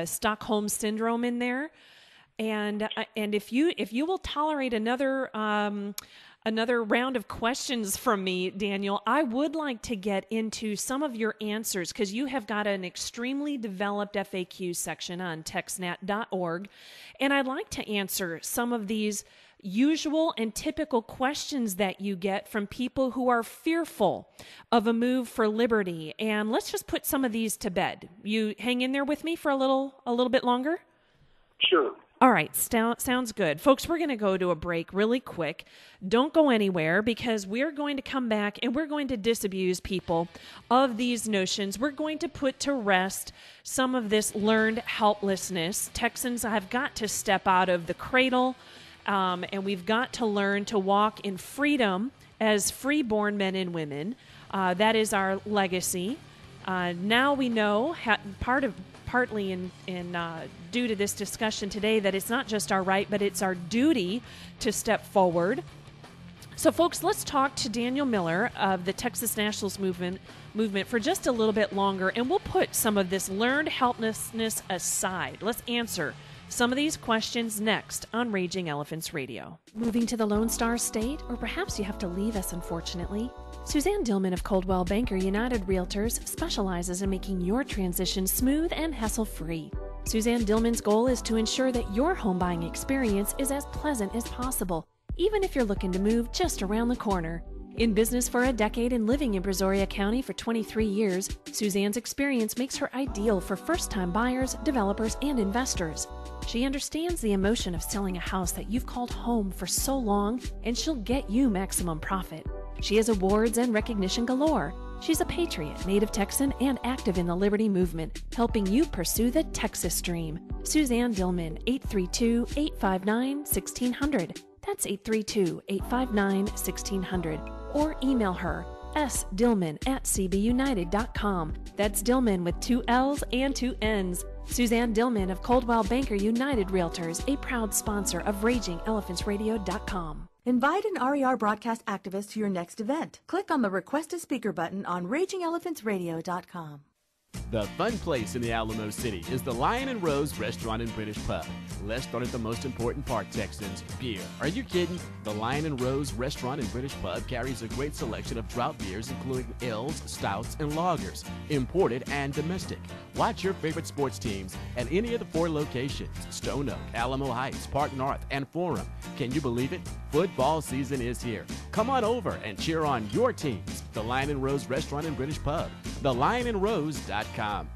Stockholm syndrome in there. And if you will tolerate another Another round of questions from me, Daniel. I would like to get into some of your answers because you have got an extremely developed FAQ section on textnat.org, and I'd like to answer some of these usual and typical questions that you get from people who are fearful of a move for liberty. And let's just put some of these to bed. You hang in there with me for a little bit longer? Sure. All right, sounds good. Folks, we're going to go to a break really quick. Don't go anywhere because we're going to come back and we're going to disabuse people of these notions. We're going to put to rest some of this learned helplessness. Texans have got to step out of the cradle, and we've got to learn to walk in freedom as free-born men and women. That is our legacy. Now we know partly due to this discussion today that it's not just our right, but it's our duty to step forward. So, folks, let's talk to Daniel Miller of the Texas Nationals movement for just a little bit longer, and we'll put some of this learned helplessness aside. Let's answer some of these questions next on Raging Elephants Radio. Moving to the Lone Star State, or perhaps you have to leave us, unfortunately. Suzanne Dillman of Coldwell Banker United Realtors specializes in making your transition smooth and hassle-free. Suzanne Dillman's goal is to ensure that your home buying experience is as pleasant as possible, even if you're looking to move just around the corner. In business for a decade and living in Brazoria County for 23 years, Suzanne's experience makes her ideal for first-time buyers, developers, and investors. She understands the emotion of selling a house that you've called home for so long, and she'll get you maximum profit. She has awards and recognition galore. She's a patriot, native Texan, and active in the Liberty Movement, helping you pursue the Texas dream. Suzanne Dillman, 832-859-1600. That's 832-859-1600. Or email her, sdillman@cbunited.com. That's Dillman with 2 L's and 2 N's. Suzanne Dillman of Coldwell Banker United Realtors, a proud sponsor of RagingElePhantsRadio.com. Invite an RER broadcast activist to your next event. Click on the Request a Speaker button on RagingElePhantsRadio.com. The fun place in the Alamo City is the Lion and Rose Restaurant and British Pub. Let's start at the most important part, Texans, beer. Are you kidding? The Lion and Rose Restaurant and British Pub carries a great selection of draft beers, including ales, stouts, and lagers, imported and domestic. Watch your favorite sports teams at any of the 4 locations: Stone Oak, Alamo Heights, Park North, and Forum. Can you believe it? Football season is here. Come on over and cheer on your teams. The Lion and Rose Restaurant and British Pub. TheLionandRose.com.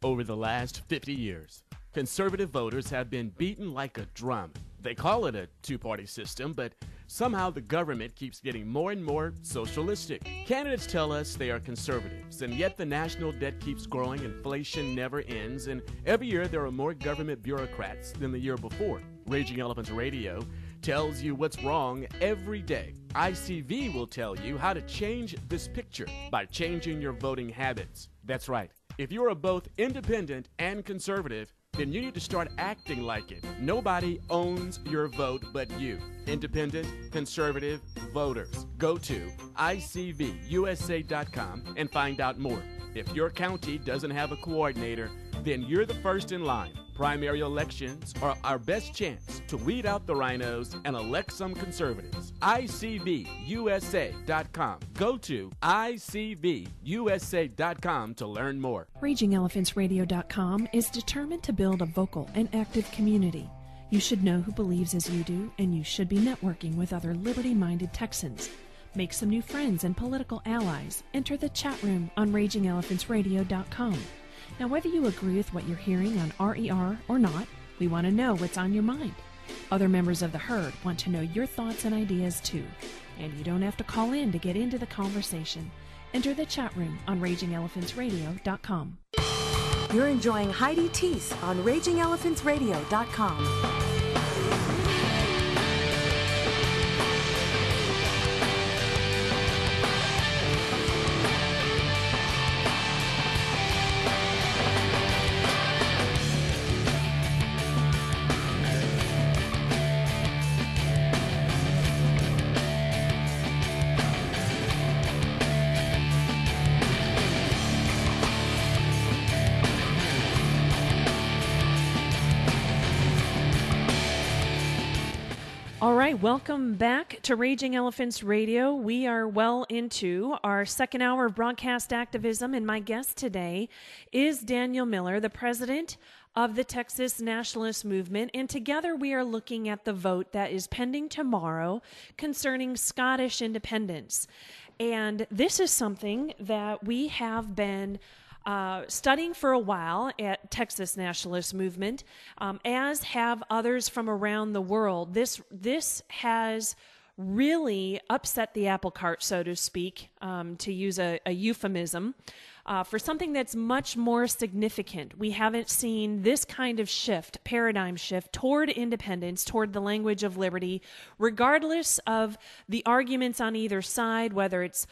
Over the last 50 years, conservative voters have been beaten like a drum. They call it a two-party system, but somehow the government keeps getting more and more socialistic. Candidates tell us they are conservatives, and yet the national debt keeps growing, inflation never ends, and every year there are more government bureaucrats than the year before. Raging Elephants Radio tells you what's wrong every day. ICV will tell you how to change this picture by changing your voting habits. That's right. If you are both independent and conservative, then you need to start acting like it. Nobody owns your vote but you. Independent, conservative voters. Go to icvusa.com and find out more. If your county doesn't have a coordinator, then you're the first in line. Primary elections are our best chance to weed out the rhinos and elect some conservatives. icvusa.com. Go to icvusa.com to learn more. RagingElePhantsRadio.com is determined to build a vocal and active community. You should know who believes as you do, and you should be networking with other liberty-minded Texans. Make some new friends and political allies. Enter the chat room on RagingElePhantsRadio.com. Now, whether you agree with what you're hearing on RER or not, we want to know what's on your mind. Other members of the herd want to know your thoughts and ideas too. And you don't have to call in to get into the conversation. Enter the chat room on RagingElePhantsRadio.com. You're enjoying Heidi Teese on RagingElePhantsRadio.com. All right, welcome back to Raging Elephants Radio. We are well into our second hour of broadcast activism, and my guest today is Daniel Miller, the president of the Texas Nationalist Movement, and together we are looking at the vote that is pending tomorrow concerning Scottish independence. And this is something that we have been studying for a while at Texas Nationalist Movement, as have others from around the world. This has really upset the apple cart, so to speak, to use a euphemism, for something that's much more significant. We haven't seen this kind of shift, paradigm shift, toward independence, toward the language of liberty, regardless of the arguments on either side, whether it's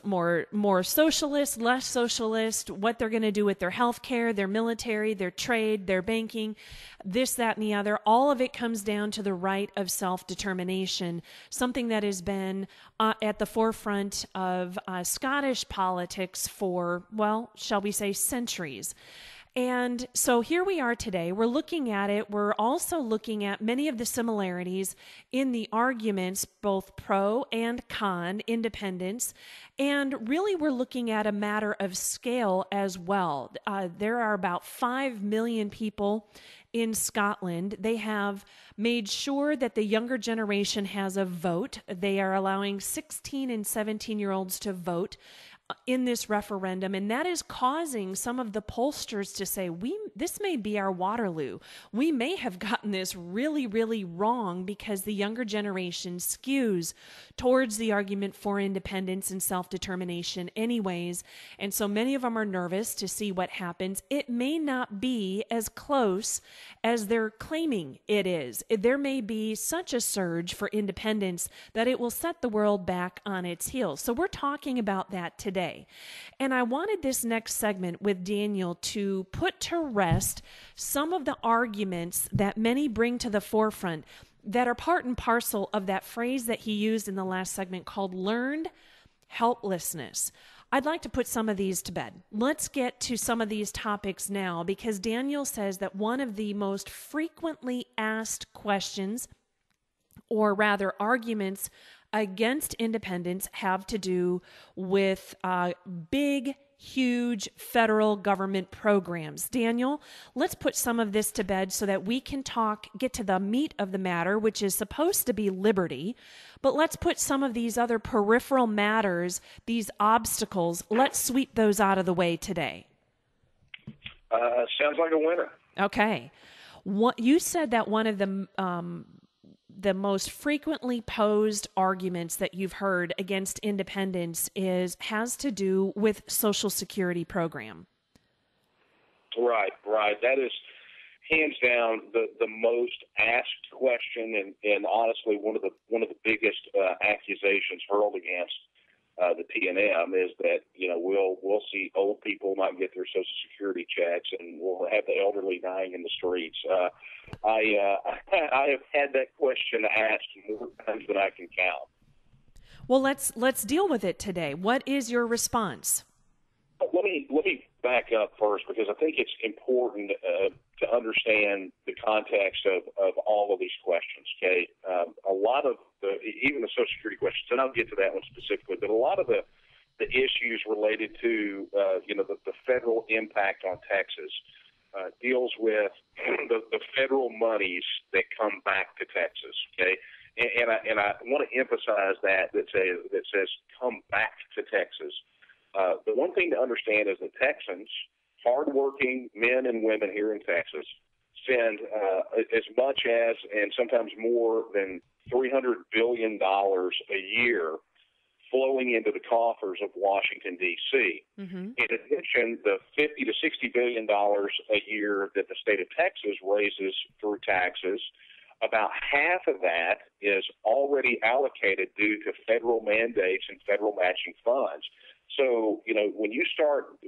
more socialist, less socialist, what they're going to do with their health care, their military, their trade, their banking, this, that, and the other. All of it comes down to the right of self-determination, something that has been at the forefront of Scottish politics for, well, shall we say, centuries. And so here we are today. We're looking at it. We're also looking at many of the similarities in the arguments, both pro and con independence. And really, we're looking at a matter of scale as well. There are about 5 million people in Scotland. They have made sure that the younger generation has a vote. They are allowing 16 and 17-year-olds to vote in this referendum, and that is causing some of the pollsters to say, this may be our Waterloo. We may have gotten this really, really wrong because the younger generation skews towards the argument for independence and self-determination anyways, and so many of them are nervous to see what happens. It may not be as close as they're claiming it is. There may be such a surge for independence that it will set the world back on its heels. So we're talking about that today. And I wanted this next segment with Daniel to put to rest some of the arguments that many bring to the forefront that are part and parcel of that phrase that he used in the last segment called learned helplessness. I'd like to put some of these to bed. Let's get to some of these topics now, because Daniel says that one of the most frequently asked questions, or rather arguments, against independence have to do with big, huge federal government programs. Daniel, let's put some of this to bed so that we can get to the meat of the matter, which is supposed to be liberty. But let's put some of these other peripheral matters, these obstacles, let's sweep those out of the way today. Sounds like a winner. Okay. You said that one of the most frequently posed arguments that you've heard against independence has to do with Social Security program. Right. That is hands down the most asked question, and honestly one of the biggest accusations hurled against the TNM is that we'll see old people not get their Social Security checks, and we'll have the elderly dying in the streets. I have had that question asked more times than I can count. Well, let's deal with it today. What is your response? Let me back up first, because I think it's important to understand the context of all of these questions. Okay, a lot of even the Social Security questions, and I'll get to that one specifically, but a lot of the issues related to the federal impact on Texas deals with the federal monies that come back to Texas. Okay, and I want to emphasize that says come back to Texas. The one thing to understand is that Texans, hardworking men and women here in Texas, spend as much as, and sometimes more than, $300 billion a year flowing into the coffers of Washington, D.C. Mm-hmm. In addition, the $50 to $60 billion a year that the state of Texas raises through taxes, about half of that is already allocated due to federal mandates and federal matching funds. So, when you start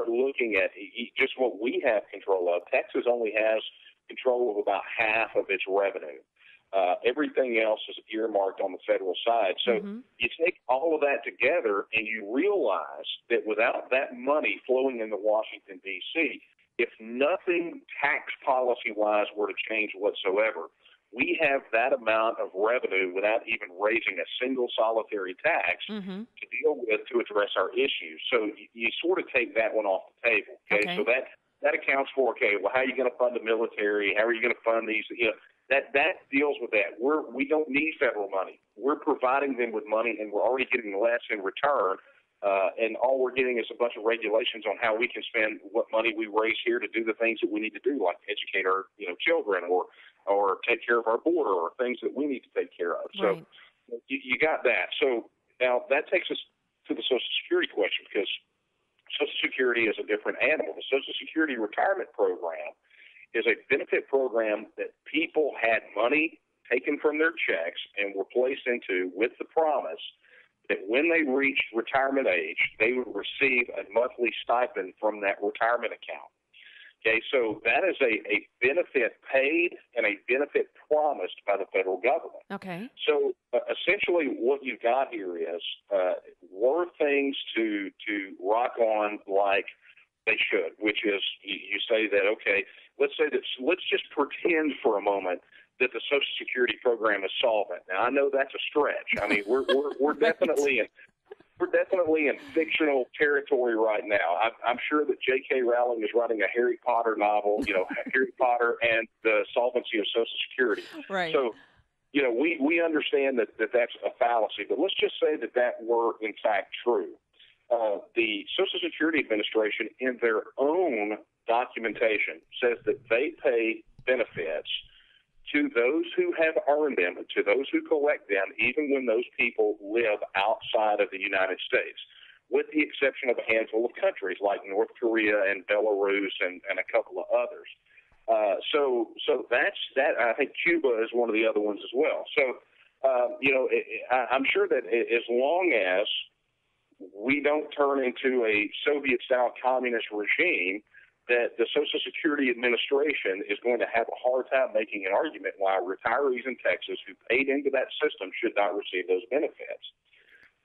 looking at just what we have control of, Texas only has control of about half of its revenue. Everything else is earmarked on the federal side. So you take all of that together and you realize that without that money flowing into Washington, D.C., if nothing tax policy-wise were to change whatsoever, we have that amount of revenue without even raising a single solitary tax to deal with to address our issues. So you sort of take that one off the table. Okay. So that accounts for, okay, well, how are you going to fund the military? How are you going to fund these? You know, that deals with that. We don't need federal money. We're providing them with money, and we're already getting less in return. And all we're getting is a bunch of regulations on how we can spend what money we raise here to do the things that we need to do, like educate our children or take care of our border or things that we need to take care of. Right. So you got that. So now that takes us to the Social Security question, because Social Security is a different animal. The Social Security Retirement Program is a benefit program that people had money taken from their checks and were placed into with the promise that when they reached retirement age, they would receive a monthly stipend from that retirement account. Okay, so that is a benefit paid and a benefit promised by the federal government. Okay. So essentially what you've got here is were things to rock on like they should, which is you say that, okay, let's just pretend for a moment that the Social Security program is solvent. Now, I know that's a stretch. I mean, we're definitely in fictional territory right now. I'm sure that J.K. Rowling is writing a Harry Potter novel, Harry Potter and the solvency of Social Security. Right. So, we understand that that's a fallacy, but let's just say that were in fact true. The Social Security Administration, in their own documentation, says that they pay benefits to those who have earned them and to those who collect them, even when those people live outside of the United States, with the exception of a handful of countries like North Korea and Belarus and a couple of others. So that's that. I think Cuba is one of the other ones as well. So, I'm sure that as long as we don't turn into a Soviet-style communist regime, that the Social Security Administration is going to have a hard time making an argument why retirees in Texas who paid into that system should not receive those benefits.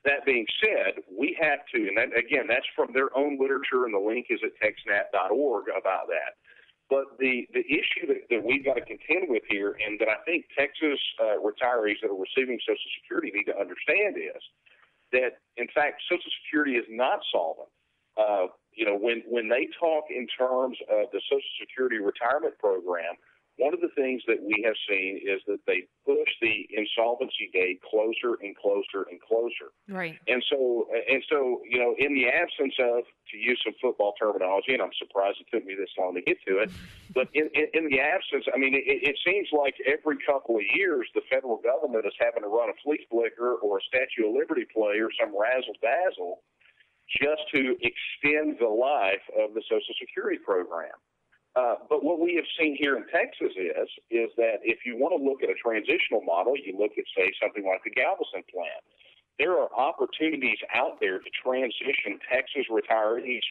That being said, we have to, and that, again, that's from their own literature, and the link is at texnat.org about that. But the issue that we've got to contend with here, and that I think Texas retirees that are receiving Social Security need to understand, is that, in fact, Social Security is not solvent. When they talk in terms of the Social Security retirement program, one of the things that we have seen is that they push the insolvency date closer and closer and closer. Right. And so, in the absence of, to use some football terminology, and I'm surprised it took me this long to get to it, but in the absence, I mean, it seems like every couple of years the federal government is having to run a flea flicker or a Statue of Liberty play or some razzle-dazzle just to extend the life of the Social Security program. But what we have seen here in Texas is that if you want to look at a transitional model, you look at, say, something like the Galveston plan. There are opportunities out there to transition Texas retirees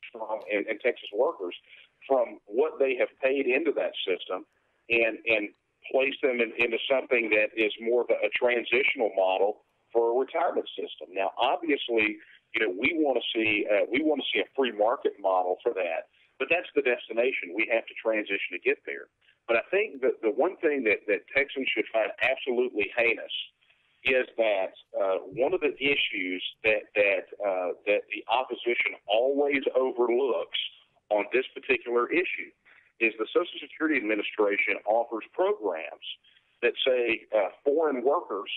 and Texas workers from what they have paid into that system and place them into something that is more of a transitional model for a retirement system. Now, obviously, we want to see a free market model for that, but that's the destination. We have to transition to get there. But I think that the one thing that Texans should find absolutely heinous is that one of the issues that the opposition always overlooks on this particular issue is the Social Security Administration offers programs that say foreign workers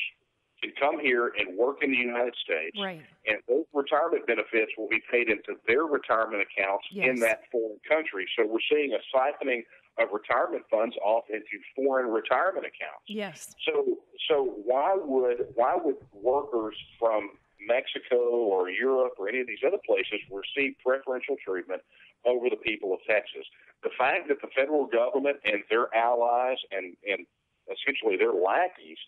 can come here and work in the United States, right, and those retirement benefits will be paid into their retirement accounts in that foreign country. So we're seeing a siphoning of retirement funds off into foreign retirement accounts. Yes. So why would workers from Mexico or Europe or any of these other places receive preferential treatment over the people of Texas? The fact that the federal government and their allies and essentially their lackeys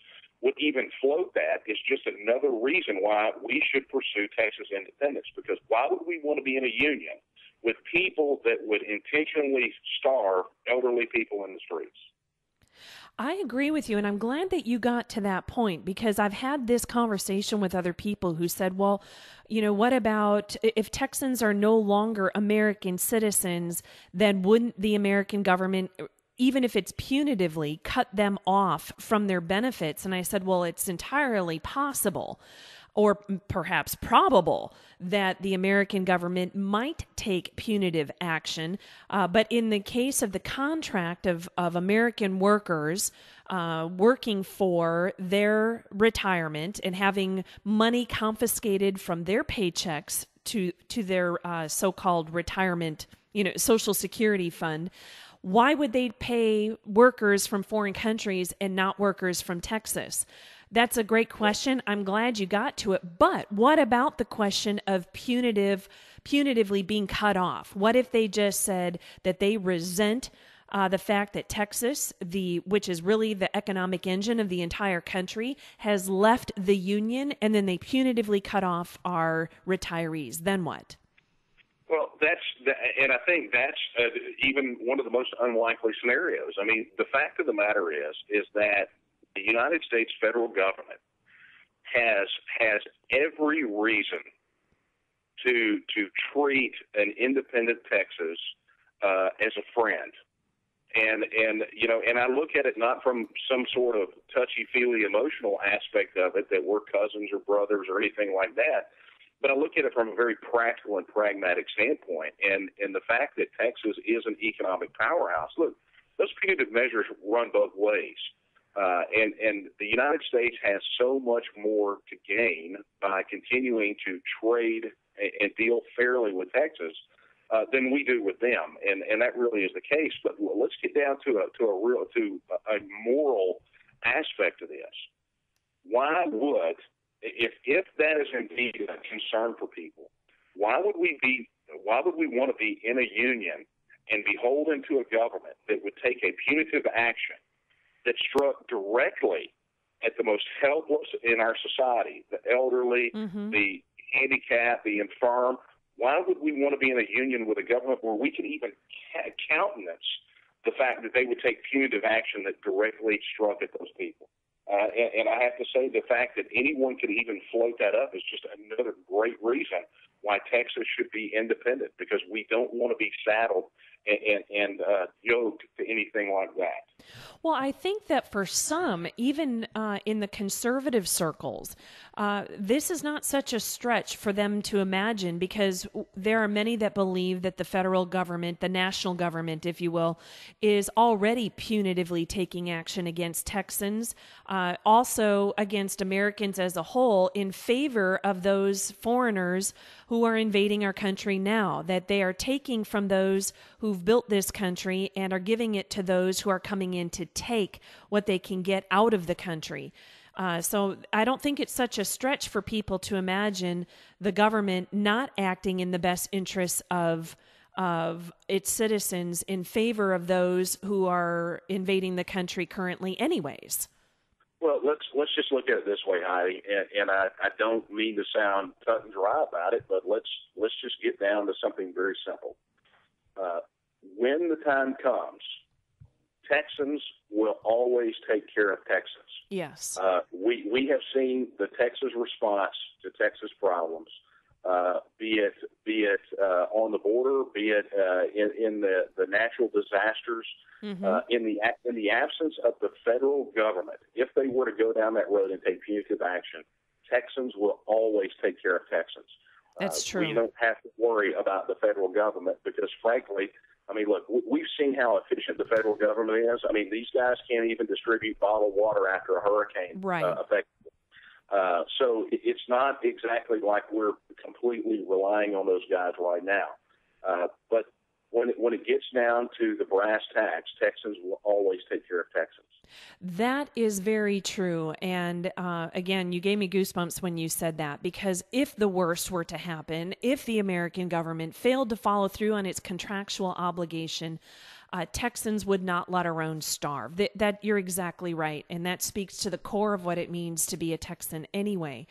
would even float that is just another reason why we should pursue Texas independence, because why would we want to be in a union with people that would intentionally starve elderly people in the streets? I agree with you, and I'm glad that you got to that point, because I've had this conversation with other people who said, well, what about if Texans are no longer American citizens, then wouldn't the American government even if it's punitively, cut them off from their benefits. And I said, well, it's entirely possible, or perhaps probable, that the American government might take punitive action. But in the case of the contract of American workers working for their retirement and having money confiscated from their paychecks to their so-called retirement, Social Security fund, why would they pay workers from foreign countries and not workers from Texas? That's a great question. I'm glad you got to it. But what about the question of punitively being cut off? What if they just said that they resent the fact that Texas, which is really the economic engine of the entire country, has left the union, and then they punitively cut off our retirees? Then what? Well, and I think that's even one of the most unlikely scenarios. I mean, the fact of the matter is that the United States federal government has every reason to treat an independent Texas as a friend. And I look at it not from some sort of touchy-feely emotional aspect of it, that we're cousins or brothers or anything like that, but I look at it from a very practical and pragmatic standpoint. And the fact that Texas is an economic powerhouse, look, those punitive measures run both ways. And the United States has so much more to gain by continuing to trade and deal fairly with Texas than we do with them, and that really is the case. But let's get down to a moral aspect of this. Why would, if that is indeed a concern for people, why would we want to be in a union and beholden to a government that would take a punitive action that struck directly at the most helpless in our society, the elderly, the handicapped, the infirm? Why would we want to be in a union with a government where we can even countenance the fact that they would take punitive action that directly struck at those people? And I have to say, the fact that anyone could even float that up is just another great reason why Texas should be independent, because we don't want to be saddled and yoked to anything like that. Well, I think that for some, even in the conservative circles, this is not such a stretch for them to imagine, because there are many that believe that the federal government, the national government, if you will, is already punitively taking action against Texans, also against Americans as a whole, in favor of those foreigners who are invading our country now, that they are taking from those who've built this country and are giving it to those who are coming in to take what they can get out of the country. So I don't think it's such a stretch for people to imagine the government not acting in the best interests of its citizens in favor of those who are invading the country currently anyways. Well, let's just look at it this way, Heidi, and I don't mean to sound cut and dry about it, but let's just get down to something very simple. When the time comes, Texans will always take care of Texans. Yes. We have seen the Texas response to Texas problems, be it on the border, be it in the natural disasters, in the absence of the federal government. If they were to go down that road and take punitive action, Texans will always take care of Texans. That's true. We don't have to worry about the federal government because, frankly, I mean, look, we've seen how efficient the federal government is. I mean, these guys can't even distribute bottled water after a hurricane, effectively. So it's not exactly like we're completely relying on those guys right now. But when it gets down to the brass tacks, Texans will always take care of Texans. That is very true. And again, you gave me goosebumps when you said that, because if the worst were to happen, if the American government failed to follow through on its contractual obligation, Texans would not let our own starve. That you're exactly right, and that speaks to the core of what it means to be a Texan anyway.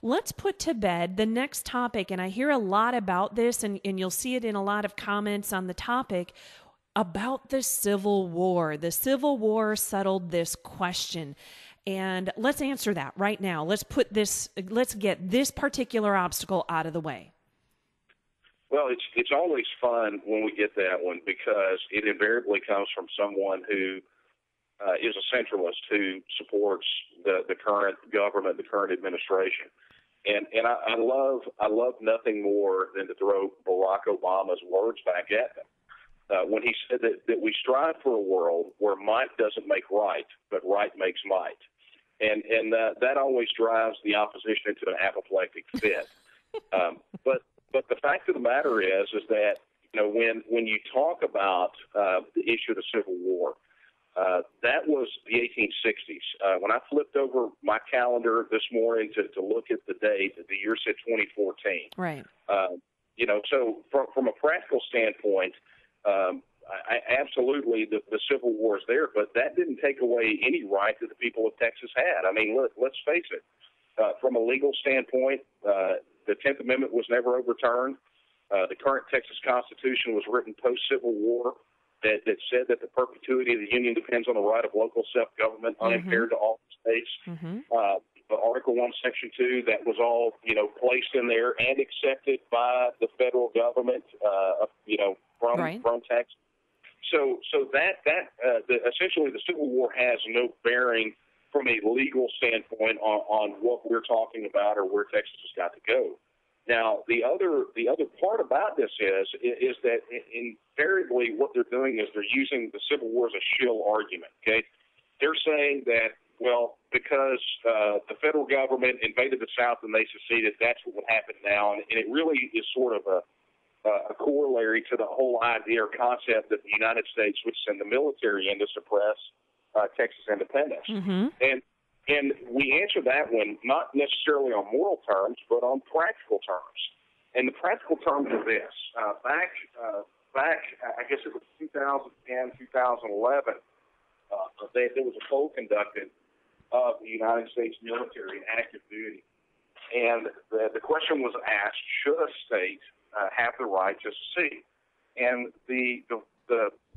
Let's put to bed the next topic, and I hear a lot about this, and you'll see it in a lot of comments on the topic, about the Civil War. The Civil War settled this question. And let's answer that right now. Let's get this particular obstacle out of the way. Well, it's always fun when we get that one because it invariably comes from someone who is a centralist who supports the current government, the current administration. And I love nothing more than to throw Barack Obama's words back at them when he said that we strive for a world where might doesn't make right, but right makes might. And that always drives the opposition into an apoplectic fit. But the fact of the matter is that when you talk about the issue of the Civil War, that was the 1860s. When I flipped over my calendar this morning to look at the date, the year said 2014. Right. So from a practical standpoint, I absolutely the Civil War is there, but that didn't take away any right that the people of Texas had. I mean, let's face it. From a legal standpoint, the 10th Amendment was never overturned. The current Texas Constitution was written post-Civil War. That said that the perpetuity of the Union depends on the right of local self-government, unimpaired to all states. Article 1, Section 2, that was all, placed in there and accepted by the federal government, from Texas. So essentially the Civil War has no bearing from a legal standpoint on what we're talking about or where Texas has got to go. Now, the other part about this is that invariably what they're doing is they're using the Civil War as a shill argument. Okay, they're saying that because the federal government invaded the South and they seceded, that's what would happen now, and it really is sort of a corollary to the whole idea or concept that the United States would send the military in to suppress Texas independence. And we answer that one not necessarily on moral terms, but on practical terms. And the practical terms are this. Back, I guess it was 2010, 2011, there was a poll conducted of the United States military active duty. And the question was asked, should a state have the right to secede? And the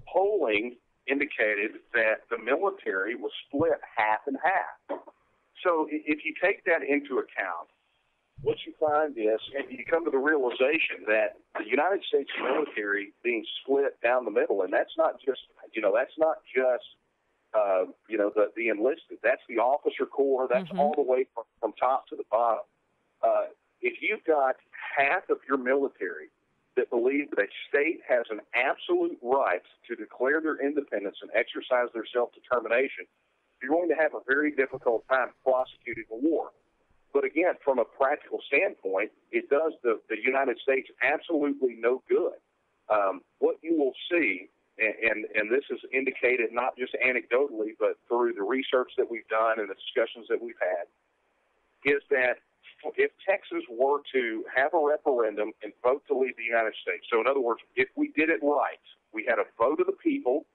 polling indicated that the military was split half and half. So if you take that into account, what you find is, and you come to the realization that the United States military being split down the middle, and that's not just, the enlisted. That's the officer corps. That's all the way from top to the bottom. If you've got half of your military that believe that a state has an absolute right to declare their independence and exercise their self-determination, you're going to have a very difficult time prosecuting a war. But again, from a practical standpoint, it does the United States absolutely no good. What you will see, and this is indicated not just anecdotally, but through the research that we've done and the discussions that we've had, is that if Texas were to have a referendum and vote to leave the United States, so in other words, if we did it right, we had a vote of the people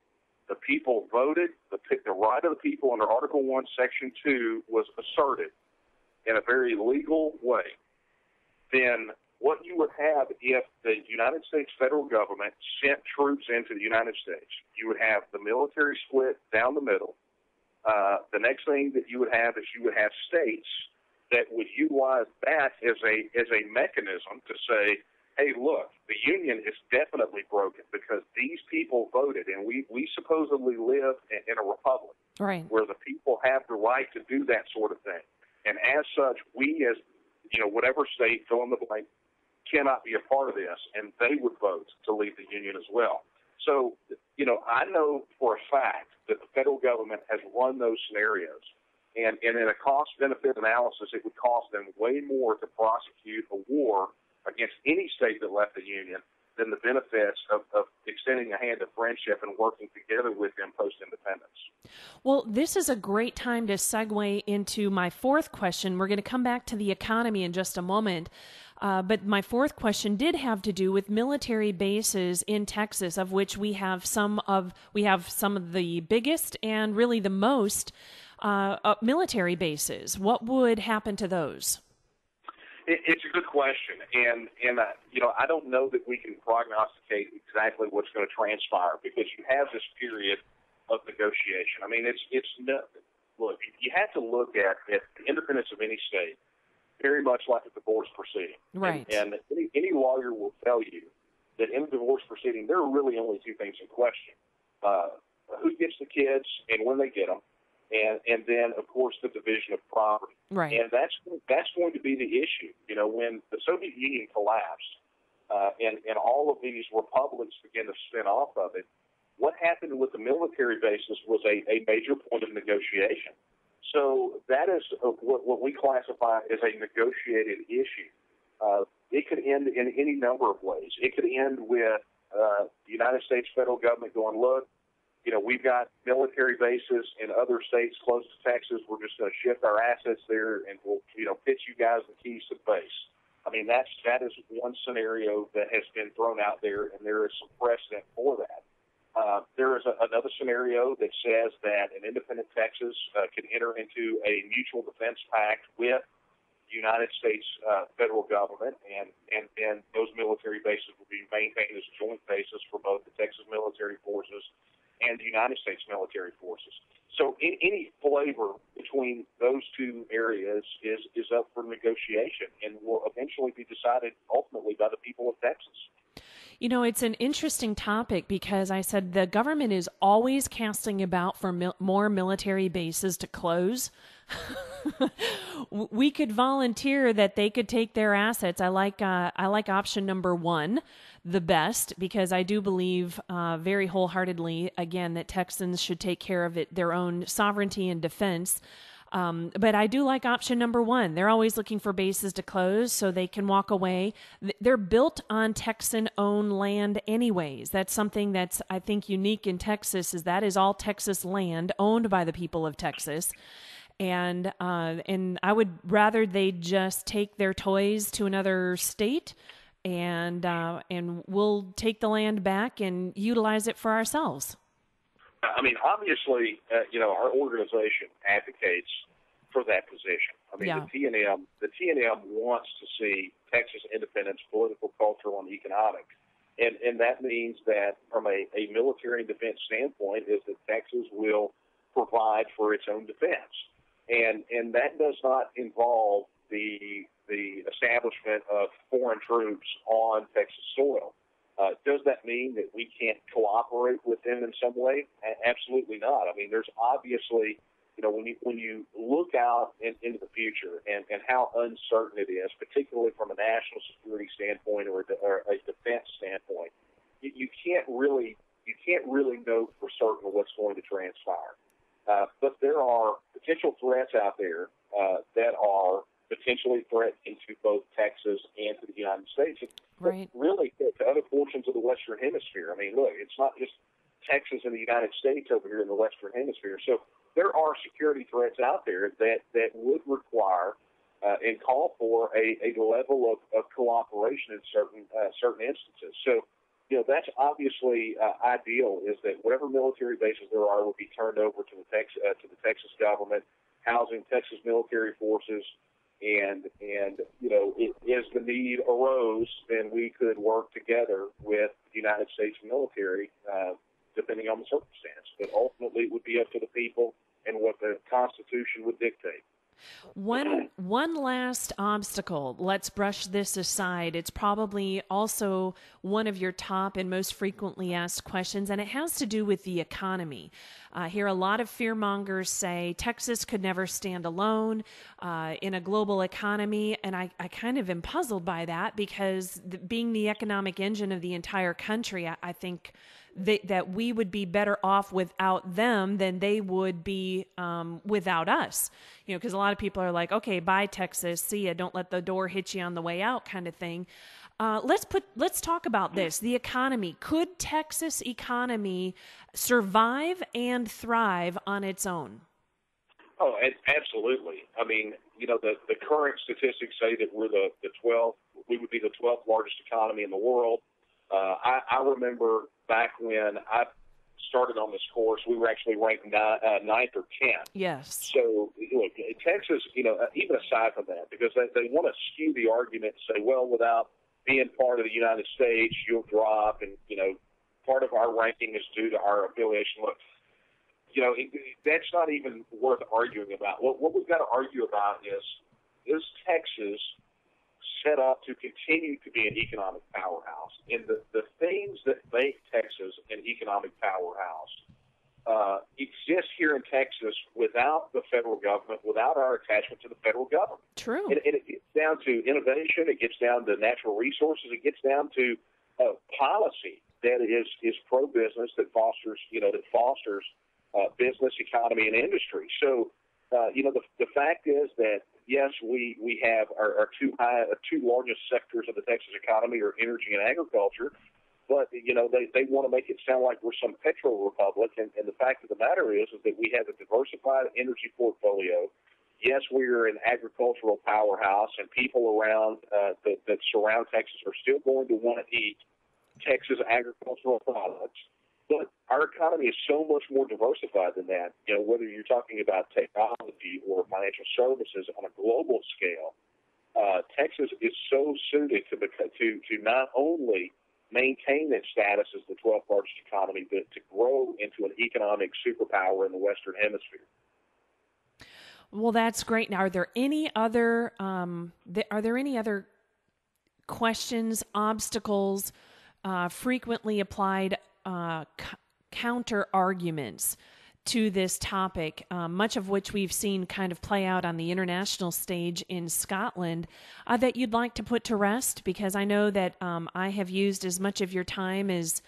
voted, the right of the people under Article 1, Section 2 was asserted in a very legal way, then what you would have if the United States federal government sent troops into the United States, you would have the military split down the middle. The next thing that you would have is you would have states that would utilize that as a mechanism to say, hey, look, the Union is definitely broken because these people voted, and we supposedly live in a republic where the people have the right to do that sort of thing. And as such, we as, whatever state, fill in the blank, cannot be a part of this, and they would vote to leave the Union as well. So, I know for a fact that the federal government has run those scenarios. And in a cost-benefit analysis, it would cost them way more to prosecute a war against any state that left the Union than the benefits of extending a hand of friendship and working together with them post-independence. Well, this is a great time to segue into my fourth question. We're going to come back to the economy in just a moment. But my fourth question did have to do with military bases in Texas, of which we have some of the biggest and really the most military bases. What would happen to those? It's a good question, and I don't know that we can prognosticate exactly what's going to transpire because you have this period of negotiation. I mean, look, you have to look at the independence of any state very much like a divorce proceeding. Right. And any lawyer will tell you that in a divorce proceeding, there are really only two things in question. Who gets the kids and when they get them, and then, of course, the division of property. Right. And that's going to be the issue. You know, when the Soviet Union collapsed and all of these republics began to spin off of it, what happened with the military bases was a major point of negotiation. So that is what we classify as a negotiated issue. It could end in any number of ways. It could end with the United States federal government going, look, you know, we've got military bases in other states close to Texas. We're just going to shift our assets there, and we'll, you know, pitch you guys the keys to the base. I mean, that is one scenario that has been thrown out there, and there is some precedent for that. There is another scenario that says that an independent Texas can enter into a mutual defense pact with the United States federal government, and those military bases will be maintained as joint bases for both the Texas military forces and the United States military forces. So any flavor between those two areas is up for negotiation and will eventually be decided ultimately by the people of Texas. You know, it's an interesting topic because I said the government is always casting about for more military bases to close. We could volunteer that they could take their assets. I like option number one the best because I do believe very wholeheartedly, again, that Texans should take care of their own sovereignty and defense. But I do like option number one. They're always looking for bases to close so they can walk away. They're built on Texan-owned land anyways. That's something that's, I think, unique in Texas is that is all Texas land owned by the people of Texas. And I would rather they just take their toys to another state and we'll take the land back and utilize it for ourselves. I mean, obviously, our organization advocates for that position. I mean, yeah. the TNM wants to see Texas independence, political, cultural, and economic. And that means that from a military and defense standpoint is that Texas will provide for its own defense. And that does not involve the establishment of foreign troops on Texas soil. Does that mean that we can't cooperate with them in some way? Absolutely not. I mean, there's obviously, when you look out into the future and how uncertain it is, particularly from a national security standpoint or a defense standpoint, you can't really know for certain what's going to transpire. But there are potential threats out there that are potentially threatening to both Texas and to the United States. Right. Really to other portions of the Western Hemisphere. I mean, look, it's not just Texas and the United States over here in the Western Hemisphere. So there are security threats out there that would require and call for a level of cooperation in certain instances. So, that's obviously ideal is that whatever military bases there are will be turned over to the Texas government, housing Texas military forces. And as the need arose, then we could work together with the United States military, depending on the circumstance. But ultimately, it would be up to the people and what the Constitution would dictate. One last obstacle. Let's brush this aside. It's probably also one of your top and most frequently asked questions, and it has to do with the economy. I hear a lot of fearmongers say Texas could never stand alone in a global economy, and I kind of am puzzled by that because being the economic engine of the entire country, I think that we would be better off without them than they would be without us. Because a lot of people are like, okay, bye Texas, see ya, don't let the door hit you on the way out kind of thing. Let's talk about this. The economy. Could Texas economy survive and thrive on its own? Oh, absolutely. I mean, the current statistics say that we would be the 12th largest economy in the world. I remember back when I started on this course, we were actually ranked 9th or 10th. Yes. So, look, Texas, even aside from that, because they want to skew the argument and say, well, without being part of the United States, you'll drop, and, part of our ranking is due to our affiliation. Look, that's not even worth arguing about. What we've got to argue about is is Texas set up to continue to be an economic powerhouse? And the things that make Texas an economic powerhouse exist here in Texas without the federal government, without our attachment to the federal government. True. And it gets down to innovation. It gets down to natural resources. It gets down to policy that is pro-business, that fosters business, economy, and industry. So, the fact is that, yes, we have our two largest sectors of the Texas economy are energy and agriculture, but, they want to make it sound like we're some petro republic, and the fact of the matter is that we have a diversified energy portfolio. Yes, we are an agricultural powerhouse, and people around that surround Texas are still going to want to eat Texas agricultural products. But our economy is so much more diversified than that. Whether you're talking about technology or financial services on a global scale, Texas is so suited to not only maintain its status as the 12th largest economy, but to grow into an economic superpower in the Western Hemisphere. Well, that's great. Now, are there any other questions, obstacles, frequently applied counter arguments to this topic, much of which we've seen kind of play out on the international stage in Scotland, that you'd like to put to rest? Because I know that I have used as much of your time as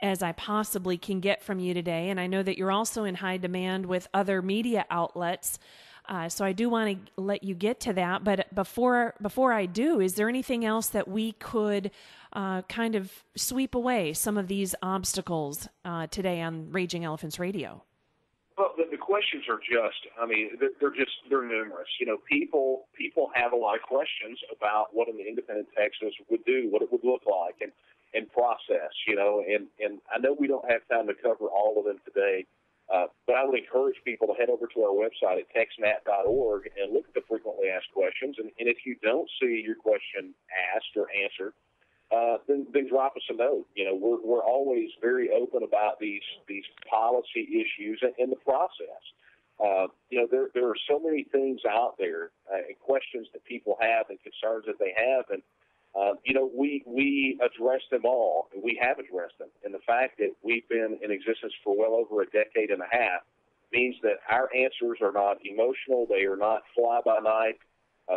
I possibly can get from you today, and I know that you're also in high demand with other media outlets. So I do want to let you get to that, but before I do, is there anything else that we could kind of sweep away some of these obstacles today on Raging Elephants Radio? Well, the questions are they're numerous. People have a lot of questions about what an independent Texas would do, what it would look like, and process. And I know we don't have time to cover all of them today. But I would encourage people to head over to our website at texnat.org and look at the frequently asked questions. And if you don't see your question asked or answered, then drop us a note. We're always very open about these policy issues and the process. There are so many things out there and questions that people have and concerns that they have, and we address them all, and we have addressed them. And the fact that we've been in existence for well over a decade and a half means that our answers are not emotional. They are not fly-by-night.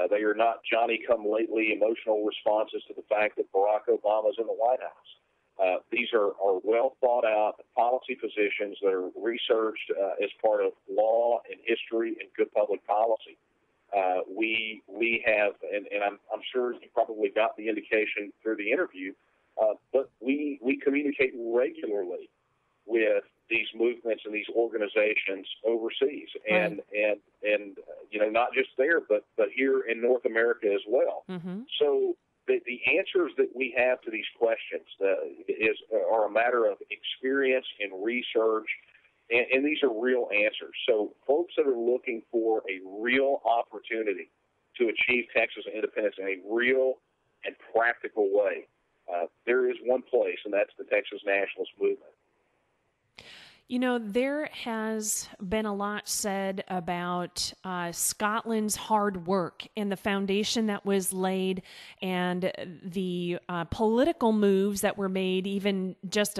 They are not Johnny-come-lately emotional responses to the fact that Barack Obama's in the White House. These are well-thought-out policy positions that are researched as part of law and history and good public policy. We have, and I'm sure you probably got the indication through the interview, but we communicate regularly with these movements and these organizations overseas, and not just there, but here in North America as well. Mm-hmm. So the answers that we have to these questions are a matter of experience and research. And these are real answers. So folks that are looking for a real opportunity to achieve Texas independence in a real and practical way, there is one place, and that's the Texas Nationalist Movement. There has been a lot said about Scotland's hard work and the foundation that was laid and the political moves that were made even just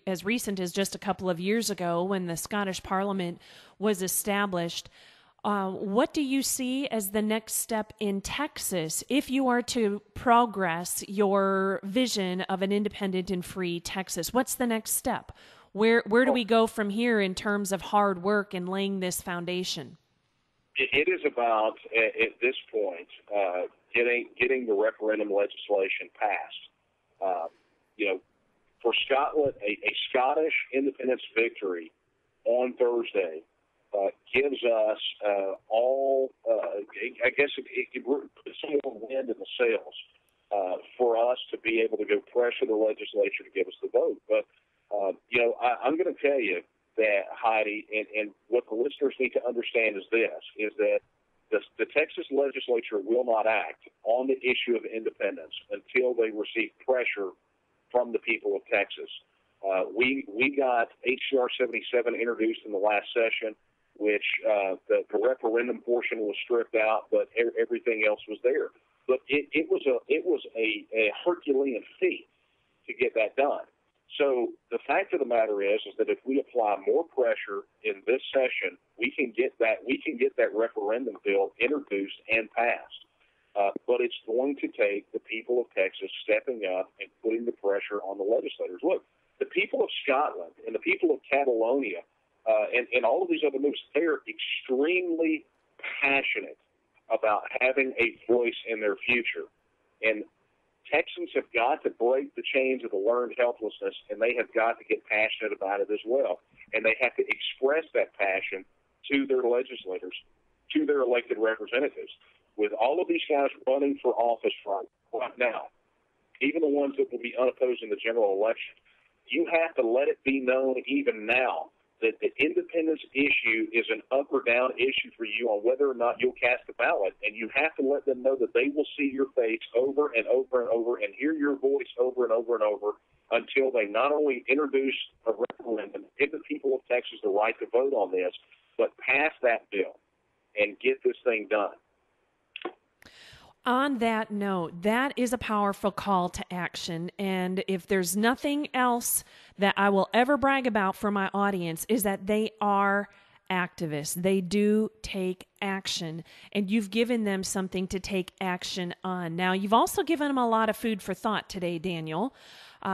as recent as just a couple of years ago when the Scottish Parliament was established. What do you see as the next step in Texas if you are to progress your vision of an independent and free Texas? What's the next step? Where do we go from here in terms of hard work and laying this foundation? It is about, at this point, getting the referendum legislation passed. For Scotland, a Scottish independence victory on Thursday gives us I guess it puts some more wind in the sails for us to be able to go pressure the legislature to give us the vote. But I'm going to tell you that, Heidi, and what the listeners need to understand is that the Texas legislature will not act on the issue of independence until they receive pressure from the people of Texas. We got H.R. 77 introduced in the last session. which the referendum portion was stripped out, but everything else was there. But it was a Herculean feat to get that done. So the fact of the matter is that if we apply more pressure in this session, we can get that referendum bill introduced and passed. But it's going to take the people of Texas stepping up and putting the pressure on the legislators. Look, the people of Scotland and the people of Catalonia and all of these other moves, they're extremely passionate about having a voice in their future. And Texans have got to break the chains of the learned helplessness, and they have got to get passionate about it as well. And they have to express that passion to their legislators, to their elected representatives. With all of these guys running for office right now, even the ones that will be unopposed in the general election, you have to let it be known even now that the independence issue is an up or down issue for you on whether or not you'll cast a ballot, and you have to let them know that they will see your face over and over and over and hear your voice over and over and over until they not only introduce a referendum, give the people of Texas the right to vote on this, but pass that bill and get this thing done. On that note, that is a powerful call to action. And if there's nothing else that I will ever brag about for my audience, is that they are activists. They do take action, and you've given them something to take action on. Now, you've also given them a lot of food for thought today, Daniel,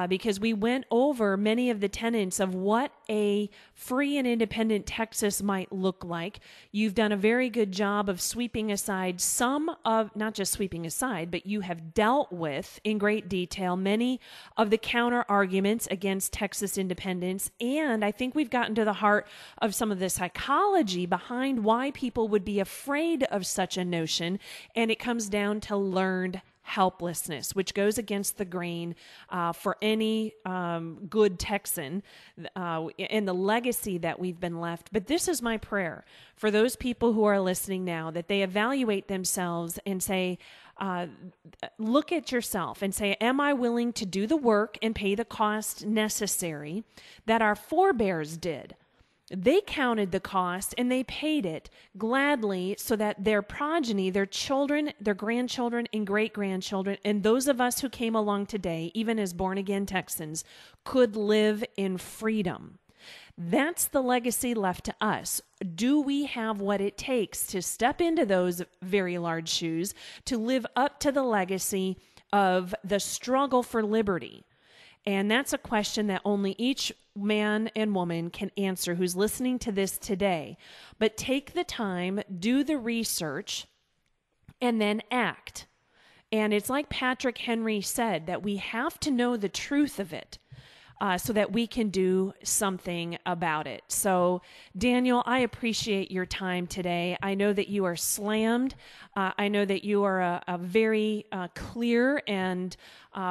because we went over many of the tenets of what a free and independent Texas might look like. You've done a very good job of sweeping aside some of, not just sweeping aside, but you have dealt with in great detail many of the counter arguments against Texas independence. And I think we've gotten to the heart of some of the psychology behind why people would be afraid of such a notion. And it comes down to learned helplessness, which goes against the grain for any good Texan and the legacy that we've been left. But this is my prayer for those people who are listening now, that they evaluate themselves and say, look at yourself and say, am I willing to do the work and pay the cost necessary that our forebears did? They counted the cost and they paid it gladly so that their progeny, their children, their grandchildren, and great-grandchildren, and those of us who came along today, even as born-again Texans, could live in freedom. That's the legacy left to us. Do we have what it takes to step into those very large shoes to live up to the legacy of the struggle for liberty? And that's a question that only each man and woman can answer who's listening to this today. But take the time, do the research, and then act. And it's like Patrick Henry said, that we have to know the truth of it so that we can do something about it. So, Daniel, I appreciate your time today. I know that you are slammed. I know that you are a very clear and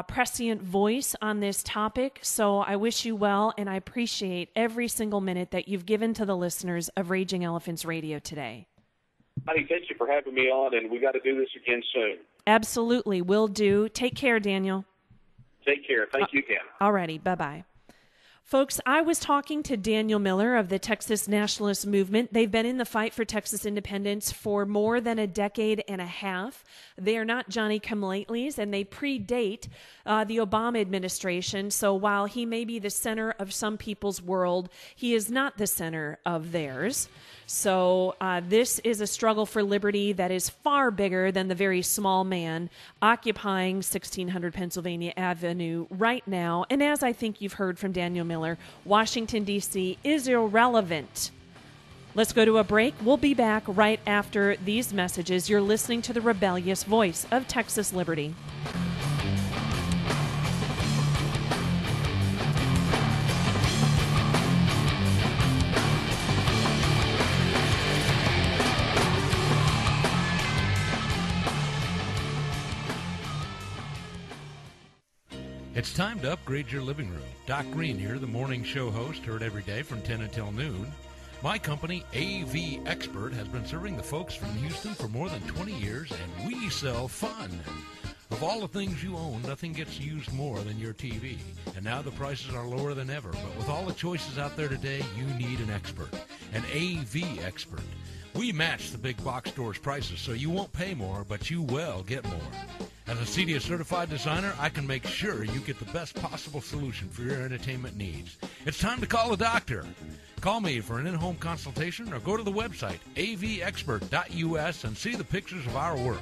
prescient voice on this topic. So I wish you well, and I appreciate every single minute that you've given to the listeners of Raging Elephants Radio today. Honey, thank you for having me on, and we got to do this again soon. Absolutely, will do. Take care, Daniel. Take care. Thank you again. Alrighty, bye-bye. Folks, I was talking to Daniel Miller of the Texas Nationalist Movement. They've been in the fight for Texas independence for more than a decade and a half. They are not Johnny-come-latelys, and they predate the Obama administration. So while he may be the center of some people's world, he is not the center of theirs. So this is a struggle for liberty that is far bigger than the very small man occupying 1600 Pennsylvania Avenue right now. And as I think you've heard from Daniel Miller, Washington, D.C. is irrelevant. Let's go to a break. We'll be back right after these messages. You're listening to the rebellious voice of Texas Liberty. It's time to upgrade your living room. Doc Green here, the morning show host, heard every day from 10 until noon. My company, AV Expert, has been serving the folks from Houston for more than 20 years, and we sell fun. Of all the things you own, nothing gets used more than your TV. And now the prices are lower than ever, but with all the choices out there today, you need an expert. an AV expert. We match the big box stores prices so you won't pay more, but you will get more. As a CDS certified designer, I can make sure you get the best possible solution for your entertainment needs. It's time to call a doctor. Call me for an in-home consultation or go to the website avexpert.us and see the pictures of our work.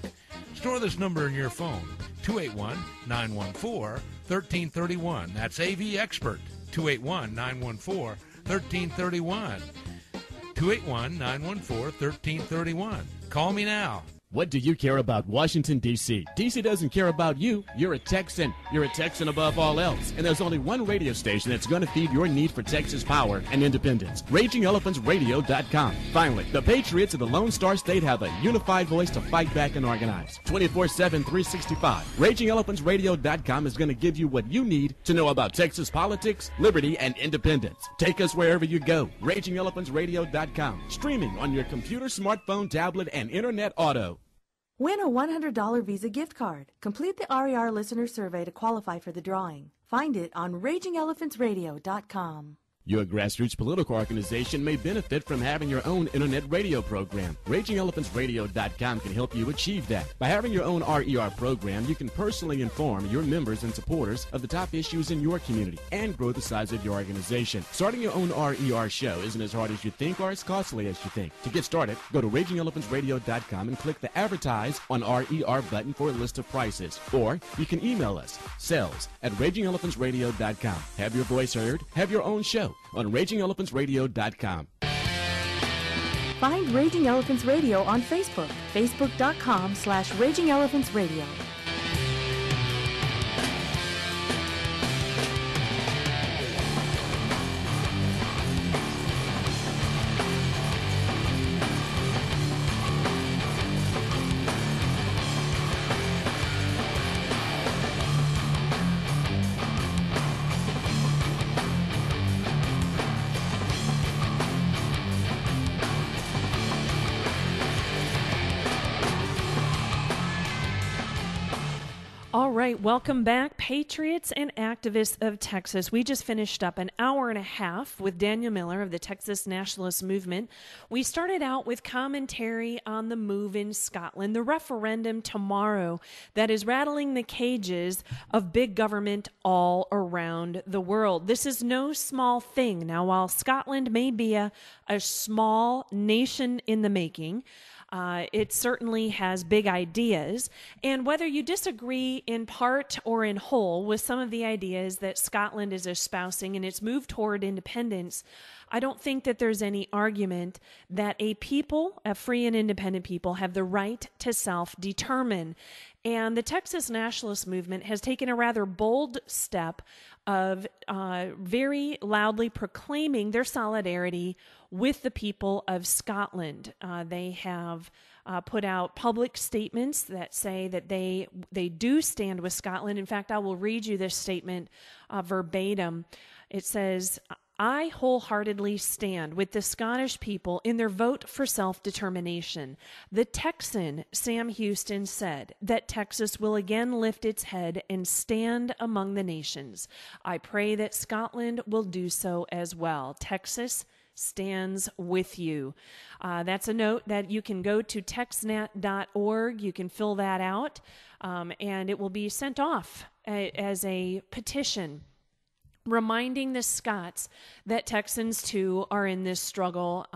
Store this number in your phone, 281-914-1331. That's AV Expert, 281-914-1331. 281-914-1331. Call me now. What do you care about Washington, D.C.? D.C. doesn't care about you. You're a Texan. You're a Texan above all else. And there's only one radio station that's going to feed your need for Texas power and independence. RagingElePhantsRadio.com. Finally, the Patriots of the Lone Star State have a unified voice to fight back and organize. 24/7, 365. RagingElePhantsRadio.com is going to give you what you need to know about Texas politics, liberty, and independence. Take us wherever you go. RagingElePhantsRadio.com. Streaming on your computer, smartphone, tablet, and internet auto. Win a $100 Visa gift card. Complete the RER listener survey to qualify for the drawing. Find it on RagingElePhantsRadio.com. Your grassroots political organization may benefit from having your own internet radio program. RagingElePhantsRadio.com can help you achieve that. By having your own RER program, you can personally inform your members and supporters of the top issues in your community and grow the size of your organization. Starting your own RER show isn't as hard as you think or as costly as you think. To get started, go to RagingElePhantsRadio.com and click the Advertise on RER button for a list of prices. Or you can email us, sales@RagingElePhantsRadio.com. Have your voice heard. Have your own show on RagingElePhantsRadio.com. Find Raging Elephants Radio on Facebook, facebook.com/RagingElePhantsRadio. All right, welcome back, patriots and activists of Texas. We just finished up an hour and a half with Daniel Miller of the Texas Nationalist Movement. We started out with commentary on the move in Scotland, the referendum tomorrow that is rattling the cages of big government all around the world. This is no small thing. Now, while Scotland may be a small nation in the making, it certainly has big ideas, and whether you disagree in part or in whole with some of the ideas that Scotland is espousing in its move toward independence, I don't think that there's any argument that a people, a free and independent people, have the right to self-determine. And the Texas Nationalist Movement has taken a rather bold step of very loudly proclaiming their solidarity with the people of Scotland. They have put out public statements that say that they do stand with Scotland. In fact, I will read you this statement verbatim. It says, "I wholeheartedly stand with the Scottish people in their vote for self-determination. The Texan, Sam Houston, said that Texas will again lift its head and stand among the nations. I pray that Scotland will do so as well. Texas stands with you." That's a note that you can go to texnet.org. You can fill that out, and it will be sent off as a petition reminding the Scots that Texans too are in this struggle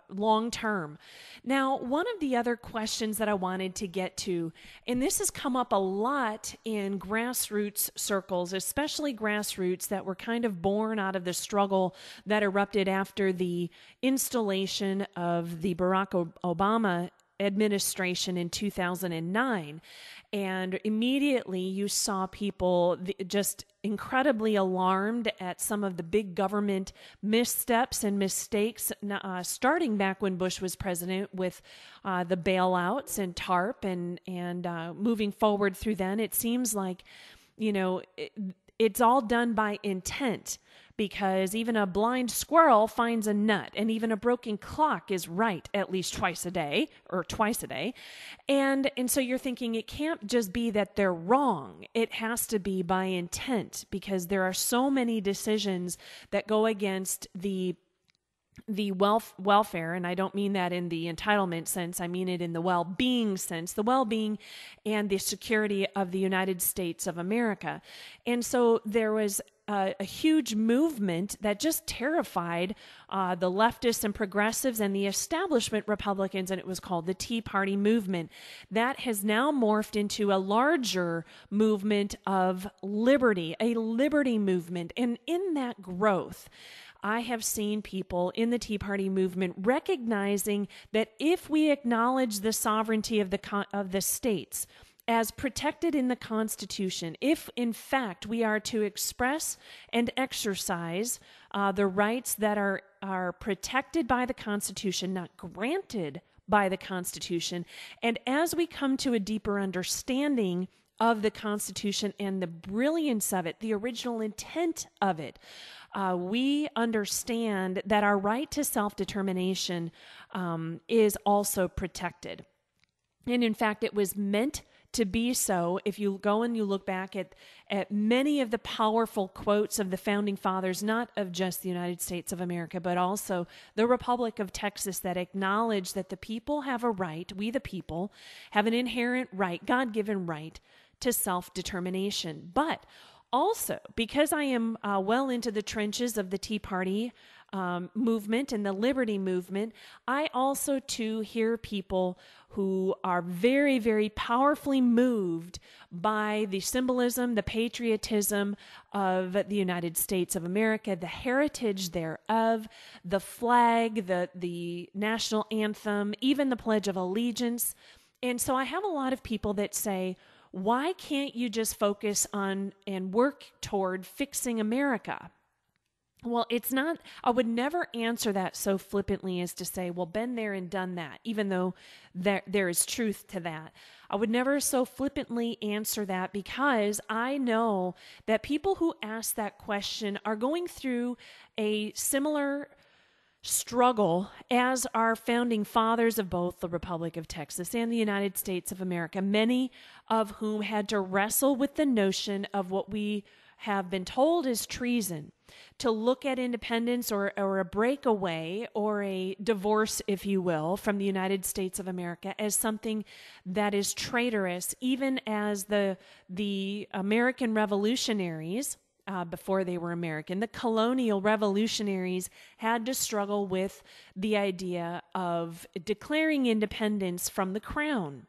long term. Now, one of the other questions that I wanted to get to, and this has come up a lot in grassroots circles, especially grassroots that were kind of born out of the struggle that erupted after the installation of the Barack Obama administration in 2009. And immediately you saw people just incredibly alarmed at some of the big government missteps and mistakes, starting back when Bush was president with the bailouts and TARP and moving forward through then. It seems like, it's all done by intent, because even a blind squirrel finds a nut, and even a broken clock is right at least twice a day. And so you're thinking it can't just be that they're wrong. It has to be by intent, because there are so many decisions that go against the welfare, and I don't mean that in the entitlement sense, I mean it in the well-being sense, the well-being and the security of the United States of America. And so there was a huge movement that just terrified the leftists and progressives and the establishment Republicans, and it was called the Tea Party movement. That has now morphed into a larger movement of liberty, a liberty movement. And in that growth, I have seen people in the Tea Party movement recognizing that if we acknowledge the sovereignty of the states as protected in the Constitution, if in fact we are to express and exercise the rights that are protected by the Constitution, not granted by the Constitution, and as we come to a deeper understanding of the Constitution and the brilliance of it, the original intent of it, we understand that our right to self-determination is also protected. And in fact, it was meant to be so. If you go and you look back at many of the powerful quotes of the Founding Fathers, not of just the United States of America, but also the Republic of Texas, that acknowledge that the people have a right, we the people, have an inherent right, God-given right, to self-determination. But also, because I am well into the trenches of the Tea Party movement and the liberty movement, I also too hear people who are very, very powerfully moved by the symbolism, the patriotism of the United States of America, the heritage thereof, the flag, the national anthem, even the Pledge of Allegiance. And so I have a lot of people that say, why can't you just focus on and work toward fixing America? Well, it's not, I would never answer that so flippantly as to say, well, been there and done that, even though there is truth to that. I would never so flippantly answer that, because I know that people who ask that question are going through a similar struggle as our founding fathers of both the Republic of Texas and the United States of America, many of whom had to wrestle with the notion of what we have been told is treason, to look at independence or a breakaway or a divorce, if you will, from the United States of America as something that is traitorous, even as the American revolutionaries, before they were American, the colonial revolutionaries had to struggle with the idea of declaring independence from the crown.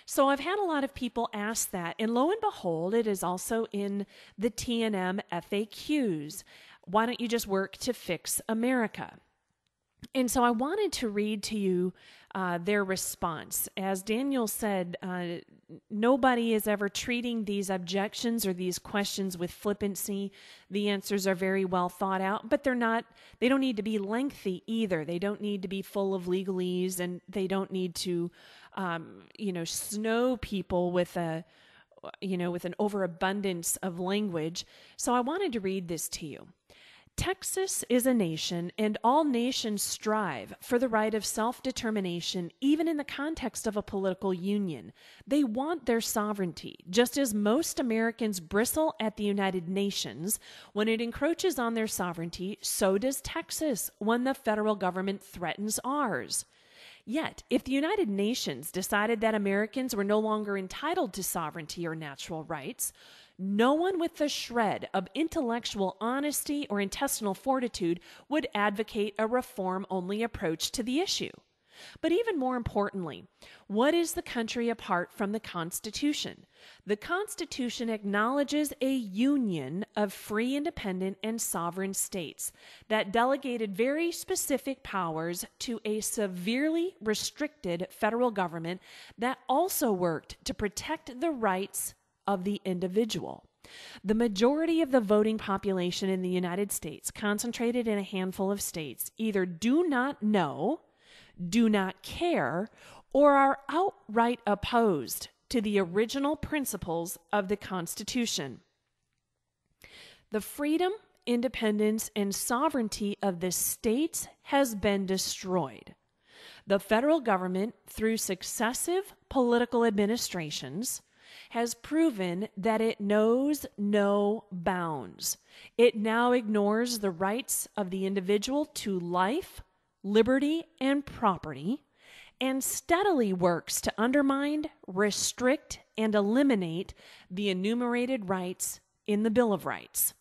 So I've had a lot of people ask that, and lo and behold, it is also in the TNM FAQs. Why don't you just work to fix America? And so I wanted to read to you their response. As Daniel said, nobody is ever treating these objections or these questions with flippancy. The answers are very well thought out, but they don't need to be lengthy either. They don't need to be full of legalese, and they don't need to, snow people with an overabundance of language. So I wanted to read this to you. Texas is a nation, and all nations strive for the right of self-determination, even in the context of a political union. They want their sovereignty, just as most Americans bristle at the United Nations when it encroaches on their sovereignty. So does Texas when the federal government threatens ours. Yet, if the United Nations decided that Americans were no longer entitled to sovereignty or natural rights, no one with a shred of intellectual honesty or intestinal fortitude would advocate a reform-only approach to the issue. But even more importantly, what is the country apart from the Constitution? The Constitution acknowledges a union of free, independent, and sovereign states that delegated very specific powers to a severely restricted federal government that also worked to protect the rights of the individual. The majority of the voting population in the United States, concentrated in a handful of states, either do not know, do not care, or are outright opposed to the original principles of the Constitution. The freedom, independence, and sovereignty of the states has been destroyed. The federal government, through successive political administrations, has proven that it knows no bounds. It now ignores the rights of the individual to life, liberty, and property, and steadily works to undermine, restrict, and eliminate the enumerated rights in the Bill of Rights.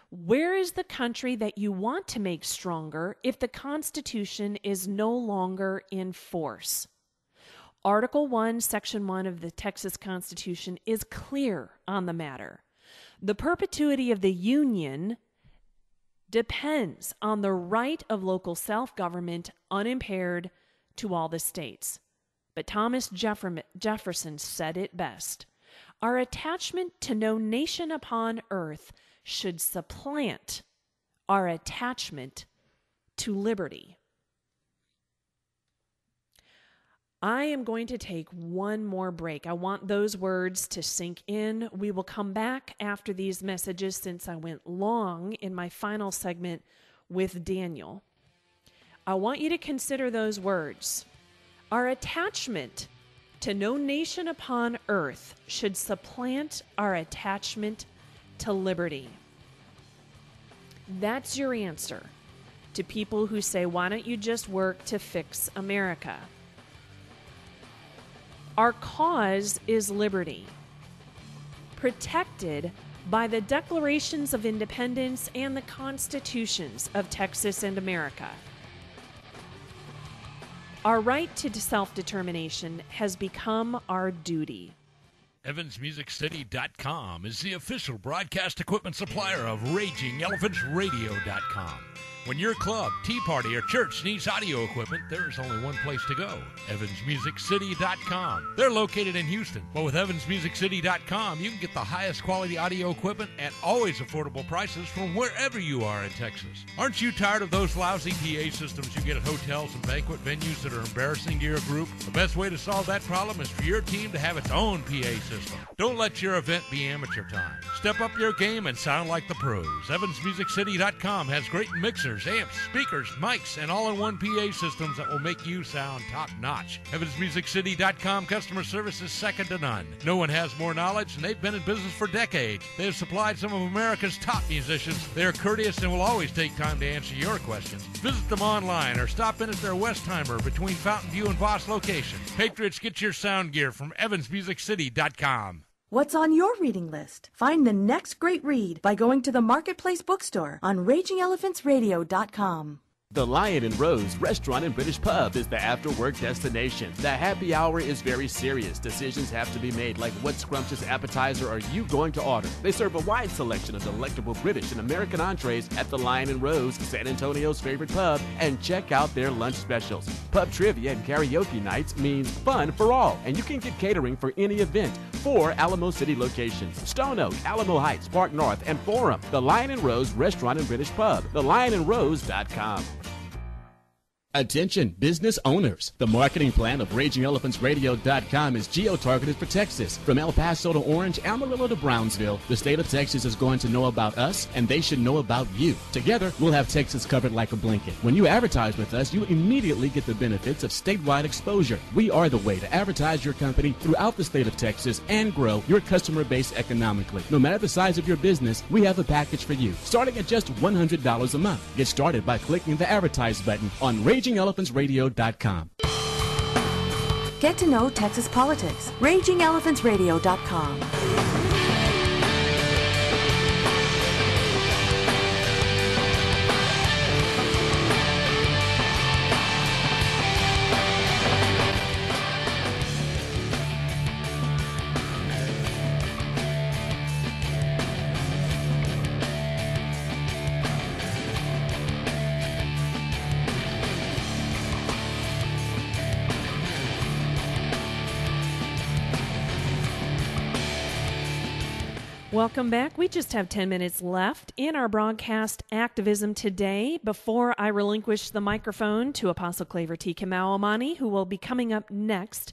Where is the country that you want to make stronger if the Constitution is no longer in force? Article 1, Section 1 of the Texas Constitution is clear on the matter. The perpetuity of the Union depends on the right of local self-government unimpaired to all the states. But Thomas Jefferson said it best. Our attachment to no nation upon earth should supplant our attachment to liberty. I am going to take one more break. I want those words to sink in. We will come back after these messages since I went long in my final segment with Daniel. I want you to consider those words. Our attachment to no nation upon earth should supplant our attachment to liberty. That's your answer to people who say, why don't you just work to fix America? Our cause is liberty, protected by the Declarations of Independence and the Constitutions of Texas and America. Our right to self-determination has become our duty. EvansMusicCity.com is the official broadcast equipment supplier of RagingElePhantsRadio.com. When your club, tea party, or church needs audio equipment, there's only one place to go, EvansMusicCity.com. They're located in Houston, but with EvansMusicCity.com, you can get the highest quality audio equipment at always affordable prices from wherever you are in Texas. Aren't you tired of those lousy PA systems you get at hotels and banquet venues that are embarrassing to your group? The best way to solve that problem is for your team to have its own PA system. Don't let your event be amateur time. Step up your game and sound like the pros. EvansMusicCity.com has great mixers, amps, speakers, mics, and all-in-one PA systems that will make you sound top-notch. EvansMusicCity.com customer service is second to none. No one has more knowledge, and they've been in business for decades. They have supplied some of America's top musicians. They are courteous and will always take time to answer your questions. Visit them online or stop in at their Westheimer between Fountain View and Voss locations. Patriots, get your sound gear from EvansMusicCity.com. What's on your reading list? Find the next great read by going to the Marketplace Bookstore on RagingElePhantsRadio.com. The Lion and Rose Restaurant and British Pub is the after-work destination. The happy hour is very serious. Decisions have to be made, like what scrumptious appetizer are you going to order? They serve a wide selection of delectable British and American entrees at the Lion and Rose, San Antonio's favorite pub, and check out their lunch specials. Pub trivia and karaoke nights means fun for all, and you can get catering for any event. 4 Alamo City locations: Stone Oak, Alamo Heights, Park North, and Forum. The Lion and Rose Restaurant and British Pub, thelionandrose.com. Attention business owners. The marketing plan of RagingElePhantsRadio.com is geo-targeted for Texas. From El Paso to Orange, Amarillo to Brownsville, the state of Texas is going to know about us, and they should know about you. Together, we'll have Texas covered like a blanket. When you advertise with us, you immediately get the benefits of statewide exposure. We are the way to advertise your company throughout the state of Texas and grow your customer base economically. No matter the size of your business, we have a package for you, starting at just $100 a month. Get started by clicking the Advertise button on RagingElePhantsRadio.com. Get to know Texas politics. RagingElePhantsRadio.com. Welcome back. We just have 10 minutes left in our broadcast activism today. Before I relinquish the microphone to Apostle Claver T. Kamau Amani, who will be coming up next,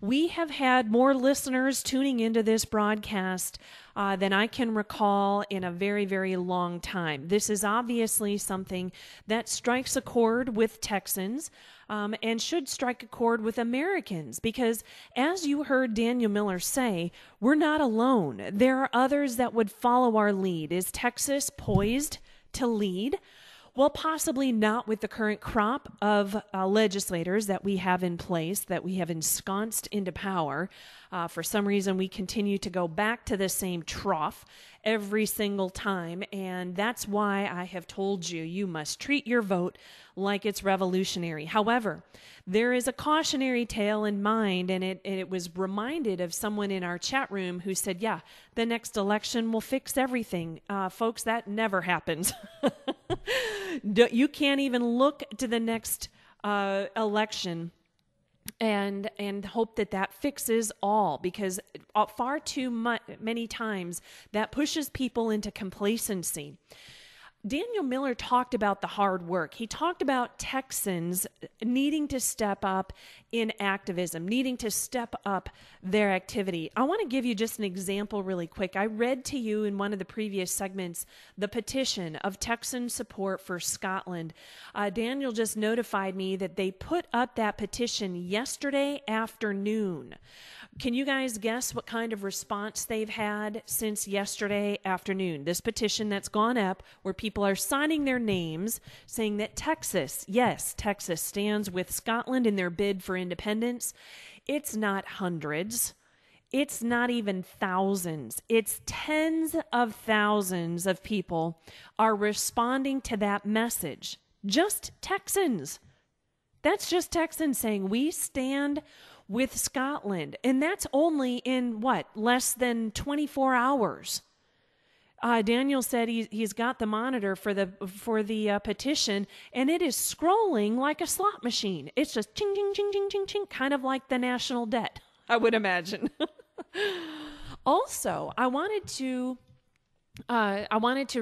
We have had more listeners tuning into this broadcast than I can recall in a very, very long time. This is obviously something that strikes a chord with Texans and should strike a chord with Americans because, as you heard Daniel Miller say, we're not alone. There are others that would follow our lead. Is Texas poised to lead? Well, possibly not with the current crop of legislators that we have in place, that we have ensconced into power. For some reason, we continue to go back to the same trough every single time, and that's why I have told you, you must treat your vote like it's revolutionary. However, there is a cautionary tale in mind, and it was reminded of someone in our chat room who said, yeah, the next election will fix everything. Folks, that never happens. You can't even look to the next election and hope that fixes all, because far too many times that pushes people into complacency. Daniel Miller talked about the hard work. He talked about Texans needing to step up in activism, needing to step up their activity. I want to give you just an example really quick. I read to you in one of the previous segments the petition of Texan support for Scotland. Daniel just notified me that they put up that petition yesterday afternoon. Can you guys guess what kind of response they've had since yesterday afternoon? This petition that's gone up where people are signing their names saying that Texas, yes, Texas stands with Scotland in their bid for independence. It's not hundreds. It's not even thousands. It's tens of thousands of people are responding to that message. Just Texans. That's just Texans saying we stand with Scotland. And that's only in, less than 24 hours. Daniel said he's got the monitor for the petition, and it is scrolling like a slot machine. It's just ching, ching, ching, ching, ching, ching, kind of like the national debt, I would imagine. Also, I wanted to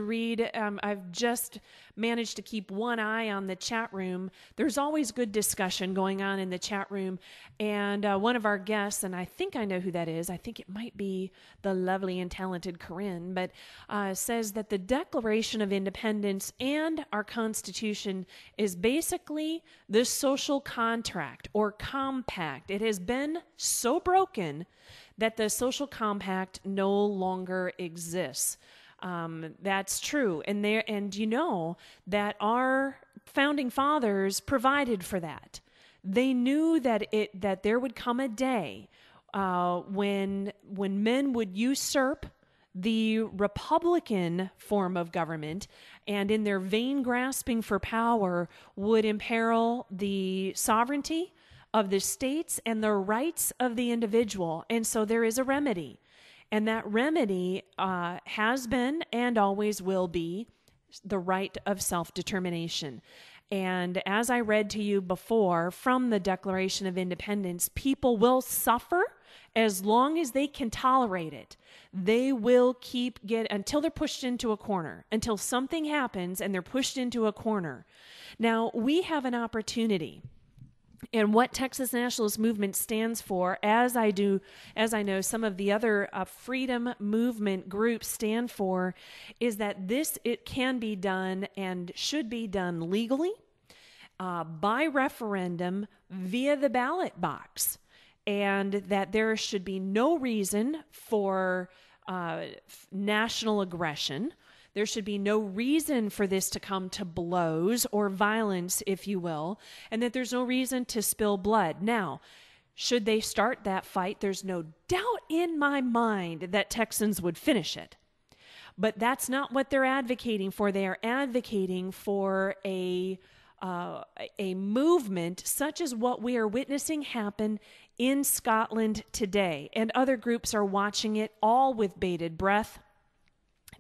read, I've just managed to keep one eye on the chat room. There's always good discussion going on in the chat room. And one of our guests, and I think I know who that is, I think it might be the lovely and talented Corinne, but says that the Declaration of Independence and our Constitution is basically the social contract or compact. It has been so broken that the social compact no longer exists. That's true. And you know that our founding fathers provided for that. They knew that there would come a day when men would usurp the Republican form of government and in their vain grasping for power would imperil the sovereignty of the states and the rights of the individual. And so there is a remedy. And that remedy has been and always will be the right of self-determination. And as I read to you before from the Declaration of Independence, people will suffer as long as they can tolerate it. They will until they're pushed into a corner, until something happens and they're pushed into a corner. Now, we have an opportunity. And what Texas Nationalist Movement stands for, as I know some of the other freedom movement groups stand for, is that it can be done and should be done legally, by referendum, via the ballot box, and that there should be no reason for national aggression. There should be no reason for this to come to blows or violence, if you will, and that there's no reason to spill blood. Now, should they start that fight, there's no doubt in my mind that Texans would finish it. But that's not what they're advocating for. They are advocating for a movement such as what we are witnessing happen in Scotland today. And other groups are watching it all with bated breath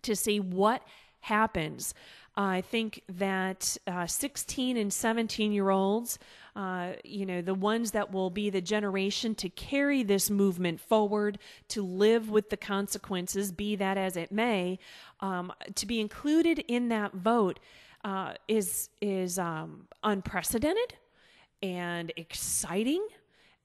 to see what happens. I think that 16 and 17-year-olds, the ones that will be the generation to carry this movement forward, to live with the consequences, be that as it may, to be included in that vote is unprecedented and exciting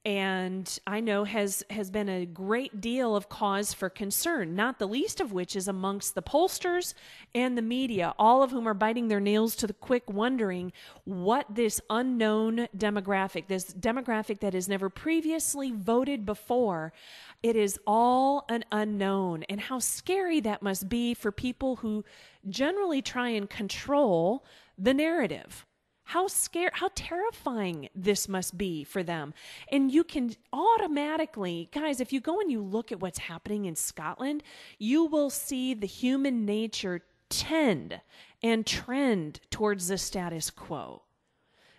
and I know has been a great deal of cause for concern, not the least of which is amongst the pollsters and the media, all of whom are biting their nails to the quick, wondering what this unknown demographic, this demographic that has never previously voted before, it is all an unknown, and how scary that must be for people who generally try and control the narrative. How terrifying this must be for them. And you can automatically, guys, if you go and you look at what's happening in Scotland, you will see the human nature tend and trend towards the status quo.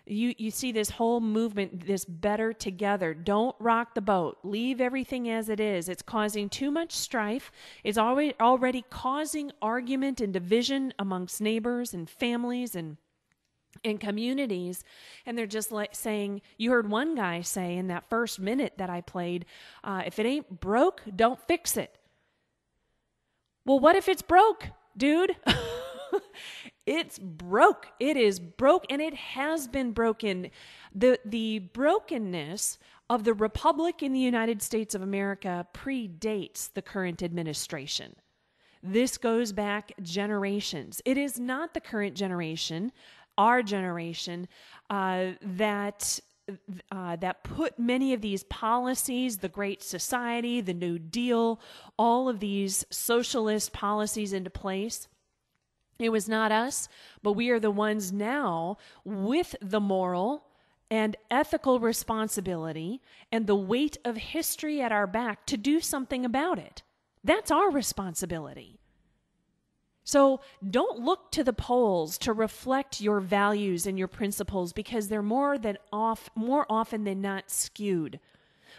You see this whole movement, this better together. Don't rock the boat. Leave everything as it is. It's causing too much strife. It's already causing argument and division amongst neighbors and families and in communities, and they're just like saying, you heard one guy say in that first minute that I played, if it ain't broke, don't fix it. Well, what if it's broke, dude? It's broke. It is broke, and it has been broken. The brokenness of the Republic in the United States of America predates the current administration. This goes back generations. It is not the current generation, our generation, that put many of these policies, the Great Society, the New Deal, all of these socialist policies into place. It was not us, but we are the ones now with the moral and ethical responsibility and the weight of history at our back to do something about it. That's our responsibility. So don't look to the polls to reflect your values and your principles, because they're more often than not skewed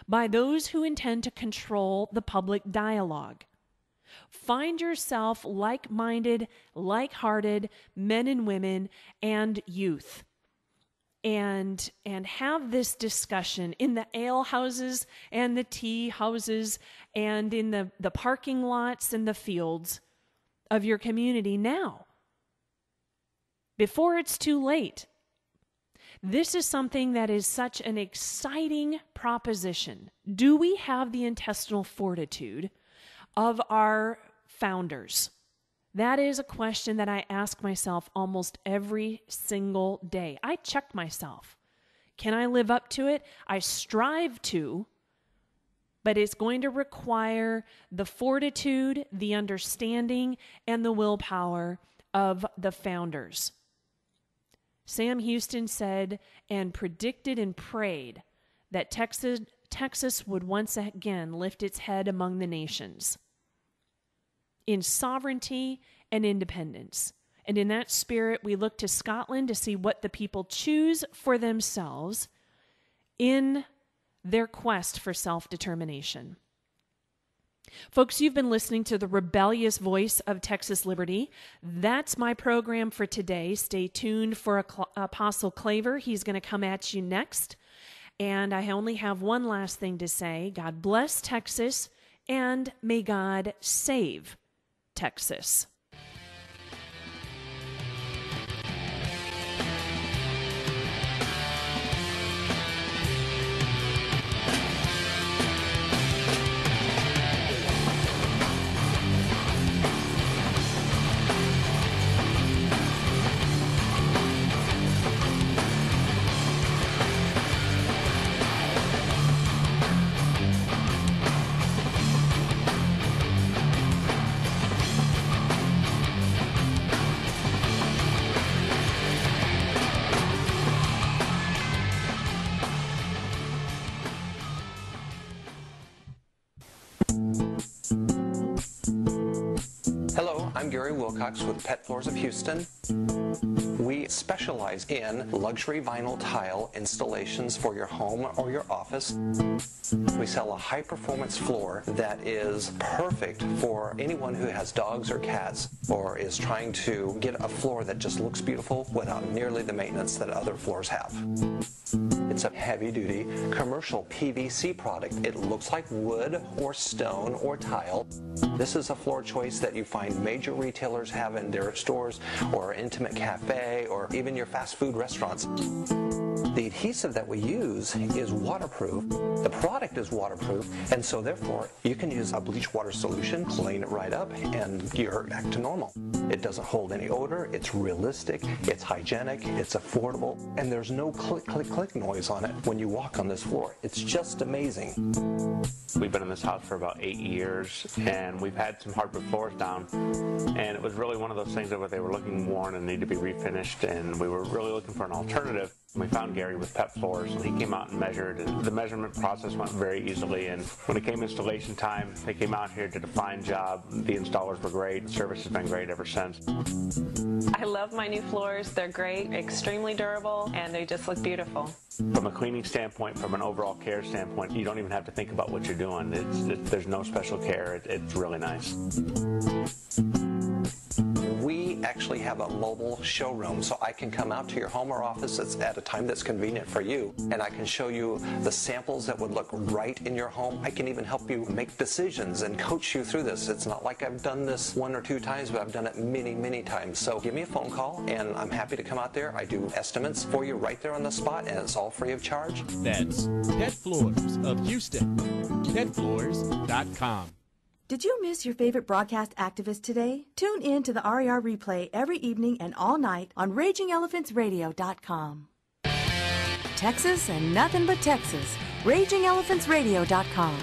by those who intend to control the public dialogue. Find yourself like-minded, like-hearted men and women and youth, and have this discussion in the ale houses and the tea houses and in the parking lots and the fields of your community now, before it's too late. This is something that is such an exciting proposition. Do we have the intestinal fortitude of our founders? That is a question that I ask myself almost every single day. I check myself. Can I live up to it? I strive to, but it's going to require the fortitude, the understanding, and the willpower of the founders. Sam Houston said and predicted and prayed that Texas would once again lift its head among the nations in sovereignty and independence. And in that spirit, we look to Scotland to see what the people choose for themselves in their quest for self-determination. Folks, you've been listening to the rebellious voice of Texas Liberty. That's my program for today. Stay tuned for Apostle Claver. He's going to come at you next. And I only have one last thing to say. God bless Texas, and may God save Texas. I'm Gary Wilcox with Pet Floors of Houston. We specialize in luxury vinyl tile installations for your home or your office. We sell a high-performance floor that is perfect for anyone who has dogs or cats or is trying to get a floor that just looks beautiful without nearly the maintenance that other floors have. It's a heavy-duty commercial PVC product. It looks like wood or stone or tile. This is a floor choice that you find major retailers have in their stores, or intimate cafe, or even your fast food restaurants. The adhesive that we use is waterproof. The product is waterproof, and so therefore you can use a bleach water solution, clean it right up, and you're back to normal. It doesn't hold any odor, it's realistic, it's hygienic, it's affordable, and there's no click, click, click noise on it when you walk on this floor. It's just amazing. We've been in this house for about 8 years, and we've had some hardwood floors down, and it was really one of those things that they were looking worn and need to be refinished, and we were really looking for an alternative. We found Gary with Pep Floors, and he came out and measured, and the measurement process went very easily, and when it came installation time, they came out here, did a fine job. The installers were great. The service has been great ever since. I love my new floors. They're great, extremely durable, and they just look beautiful. From a cleaning standpoint, from an overall care standpoint, you don't even have to think about what you're doing. There's no special care. It's really nice. We actually have a mobile showroom, so I can come out to your home or office at a time that's convenient for you, and I can show you the samples that would look right in your home. I can even help you make decisions and coach you through this. It's not like I've done this 1 or 2 times, but I've done it many, many times. So give me a phone call, and I'm happy to come out there. I do estimates for you right there on the spot, and it's all free of charge. That's Pet Floors of Houston. PetFloors.com. Did you miss your favorite broadcast activist today? Tune in to the RER replay every evening and all night on RagingElePhantsRadio.com. Texas and nothing but Texas. RagingElePhantsRadio.com.